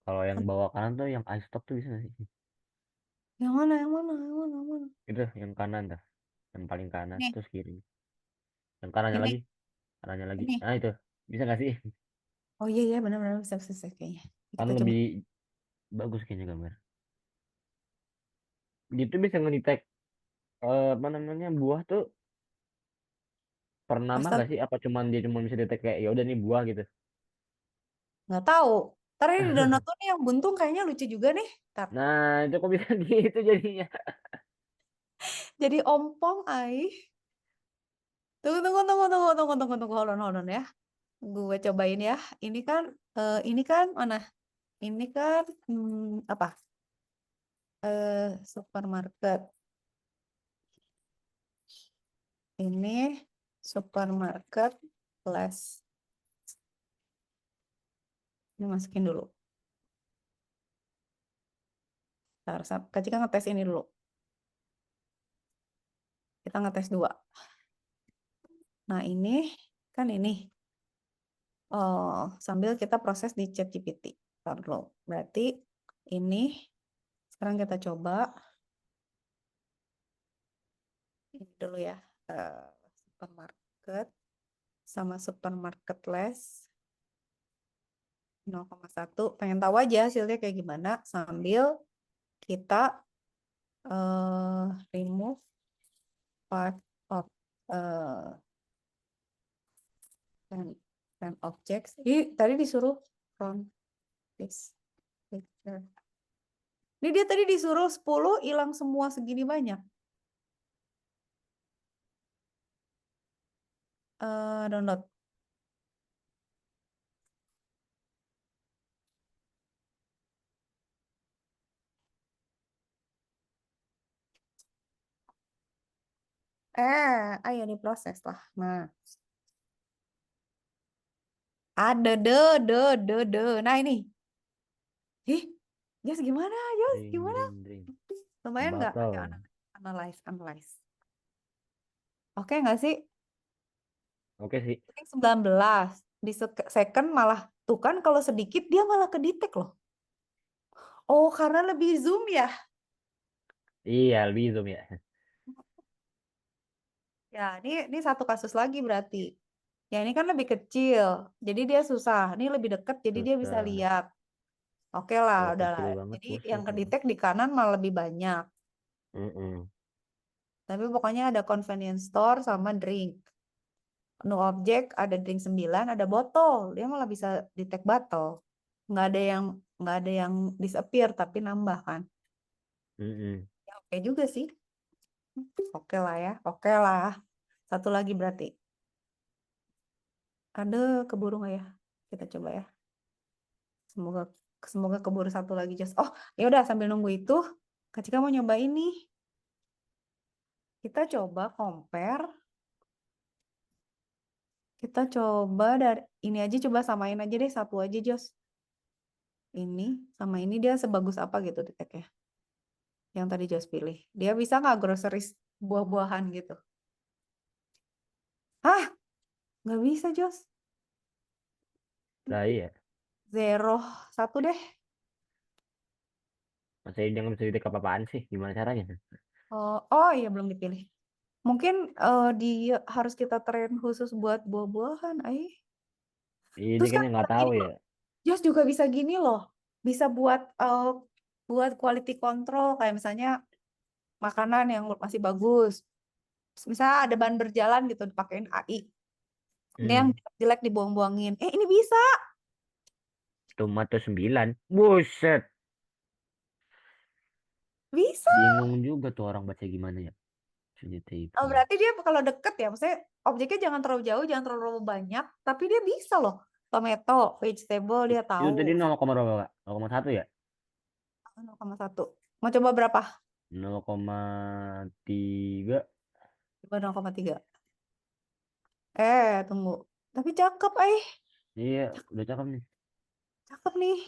Kalau yang bawah kanan tuh yang ice stop tuh bisa nggak sih? Yang mana? Yang mana? Yang mana? Yang mana? Itu yang kanan dah. Yang paling kanan Nih, terus kiri. Yang kanannya ini, lagi. Kanannya lagi. ini. Nah itu. Bisa nggak sih? Oh iya ya, benar-benar bisa, bisa, bisa kayaknya. Kan Kita coba. lebih bagus kayaknya gambar. Gitu bisa ngedetek apa namanya buah tuh per nama Pasta nggak sih? Apa cuman dia cuma bisa detek kayak ya udah nih buah gitu. nggak tahu. Ntar ini di donat tuh nih yang buntung kayaknya lucu juga nih. Ntar. Nah itu kok bisa gitu jadinya. Jadi ompong, Tunggu, tunggu, tunggu, tunggu, tunggu, tunggu, tunggu, hold on ya. Gue cobain ya. Ini kan mana? Ini kan apa? Supermarket. Ini supermarket plus. Ini masukin dulu. Ntar, kita ngetes ini dulu. Kita ngetes dua. Nah ini kan ini. Oh, sambil kita proses di ChatGPT. Ntar dulu. Berarti ini sekarang kita coba ini dulu ya. Eh, Supermarket sama supermarket less. 0,1. Pengen tahu aja hasilnya kayak gimana sambil kita remove part of uh, 10 objects. Tadi disuruh from this picture. Ini dia tadi disuruh 10, hilang semua segini banyak. Download. Ayo diproses lah. Nah, ada Nah ini. Jos gimana? Jos Dring, gimana? dring, dring. Lumayan nggak? Ayo Batal. analyze. Oke nggak sih? Oke sih. 19. Di second malah, tuh kan kalau sedikit dia malah kedetek loh. Oh, karena lebih zoom ya? Iya, lebih zoom ya. Ya, ini satu kasus lagi berarti. Ya, ini kan lebih kecil. Jadi dia susah. Ini lebih dekat, jadi dia bisa Susah. lihat. Oke lah, Kalau udahlah. kecil banget Jadi yang susah. kedetek di kanan malah lebih banyak. Mm-mm. Tapi pokoknya ada convenience store sama drink. No object, ada drink 9, ada botol. Dia malah bisa detect botol. Nggak ada yang nggak ada yang disappear tapi nambah kan. Mm-mm. Ya, oke juga sih. Oke lah ya. Oke lah. Satu lagi berarti. Ada keburu nggak ya? Kita coba ya. Semoga semoga keburu satu lagi just. Oh, ya udah sambil nunggu itu, Kak Cika mau nyoba ini. Kita coba compare. Kita coba dari ini aja, coba samain aja deh satu aja Jos. Ini sama ini dia sebagus apa gitu deteknya. Yang tadi Jos pilih. Dia bisa nggak groceries buah-buahan gitu? Hah? Nggak bisa Jos. Nah iya. 0,1 deh. Masa ini jangan bisa detek apa-apaan sih? Gimana caranya? Oh iya belum dipilih. Mungkin dia harus kita train khusus buat buah-buahan. Ini Terus kan kan yang bisa nggak tahu gini ya. loh. Jos juga bisa gini loh. Bisa buat quality control kayak misalnya makanan yang masih bagus. Misalnya ada bahan berjalan gitu dipakein AI. Ini yang Hmm. jelek dibuang-buangin. Ini bisa. Tomato 9. Buset. Bisa. Bingung juga tuh orang baca gimana ya. Oh, Vegetable. berarti dia kalau deket ya, maksudnya objeknya jangan terlalu jauh, jangan terlalu banyak, tapi dia bisa loh. Tomato, vegetable dia Itu tahu. tadi 0, berapa, Kak? 0,1 ya? 0,1. Mau coba berapa? 0,3. Coba 0,3. Tunggu. Tapi cakep, Iya, udah cakep nih. cakep nih.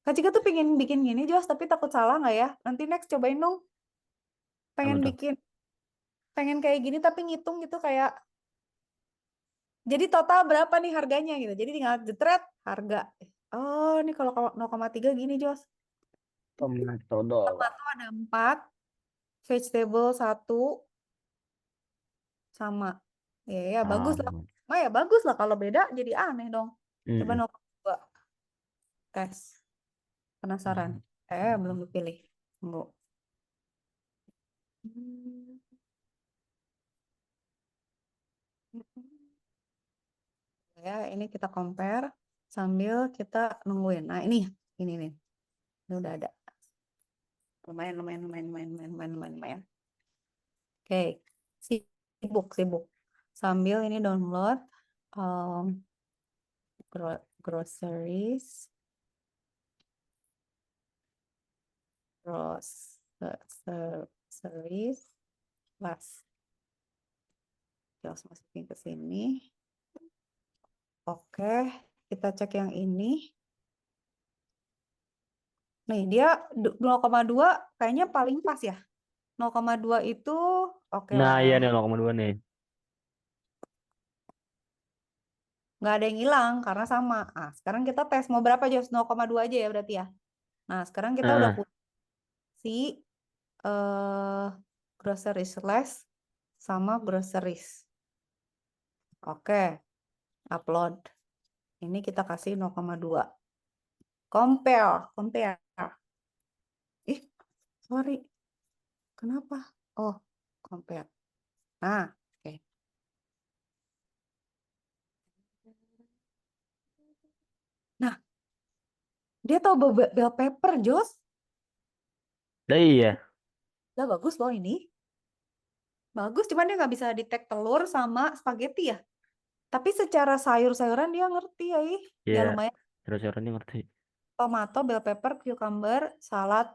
Kak Cika tuh pengen bikin gini, Jos, tapi takut salah nggak ya? Nanti next cobain dong. Apa Pengen tuh? bikin, pengen kayak gini tapi ngitung gitu kayak, jadi total berapa nih harganya gitu. Jadi tinggal jetret harga. Oh, ini kalau 0,3 gini, Jos. Tomato dollar. Tomato ada 4, vegetable 1, sama. Ya, bagus lah. Sama. Oh ya, bagus lah kalau beda jadi aneh dong. Coba Mm-mm. 0,2 tes. Penasaran? Belum dipilih. Tunggu. Hmm. Ya, ini kita compare sambil kita nungguin. Nah, ini nih. Ini udah ada. Lumayan. Oke, sibuk. Sambil ini download groceries, plus. Terus masukin ke sini. Oke, kita cek yang ini. Nih, dia 0,2 kayaknya paling pas ya. 0,2 itu oke Nah, iya lah. nih 0,2 nih. Nggak ada yang hilang karena sama. Sekarang kita tes mau berapa, Jos? 0,2 aja ya berarti ya. Nah, sekarang kita udah Heeh. punya si eh, groceries less sama groceries. Oke, upload. Ini kita kasih 0,2. Compare, compare. Ih, sorry. Kenapa? Oh, compare. Nah, oke. Nah, dia tahu bell pepper, Jos. Nah, iya. Lah bagus loh ini. Bagus, cuman dia nggak bisa detect telur sama spaghetti ya. Tapi secara sayur-sayuran dia ngerti ya, ih. Ya Iya. lumayan. Terus orangnya ngerti. Tomato, bell pepper, cucumber, salad.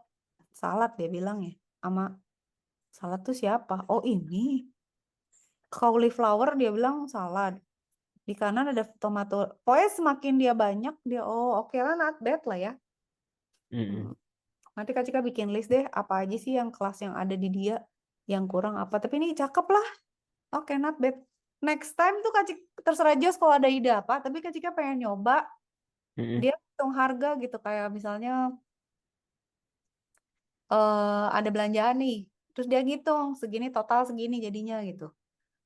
Salad dia bilang ya. Sama salad tuh siapa? Oh ini. Cauliflower dia bilang salad. Di kanan ada tomato. Pokoknya semakin dia banyak, dia oh oke lah, not bad lah ya. Mm-mm. Hmm. Nanti Kak Cika bikin list deh, apa aja sih yang kelas yang ada di dia, yang kurang apa. Tapi ini cakep lah. Oke, not bad. Next time tuh Kak Cika, terserah Jos kalau ada ide apa, tapi Kak Cika pengen nyoba, Mm-mm. dia hitung harga gitu. Kayak misalnya ada belanjaan nih, terus dia ngitung, segini total segini jadinya gitu.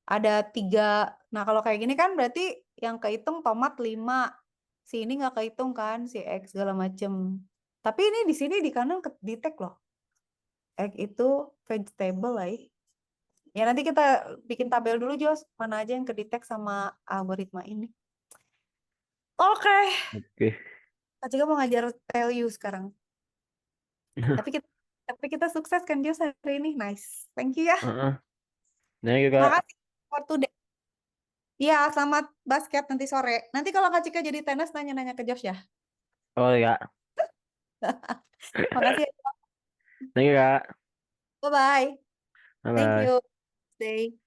Ada tiga, nah kalau kayak gini kan berarti yang kehitung tomat 5, si ini nggak kehitung kan, si X segala macem. Tapi ini di sini di kanan di tag loh, X itu vegetable lah. Ya nanti kita bikin tabel dulu Jos, mana aja yang kedetek sama algoritma ini. Oke, Oke. Kak Cika mau ngajar value sekarang. Tapi kita tapi kita sukses kan Jos hari ini. Nice. Thank you ya. Heeh. Nah, juga. Makasih for today. Iya, selamat basket nanti sore. Nanti kalau Kak Cika jadi tenis nanya-nanya ke Jos ya. Oh ya. Makasih ya. Thank you, Kak. Bye-bye. Bye Thank bye. you. Stay.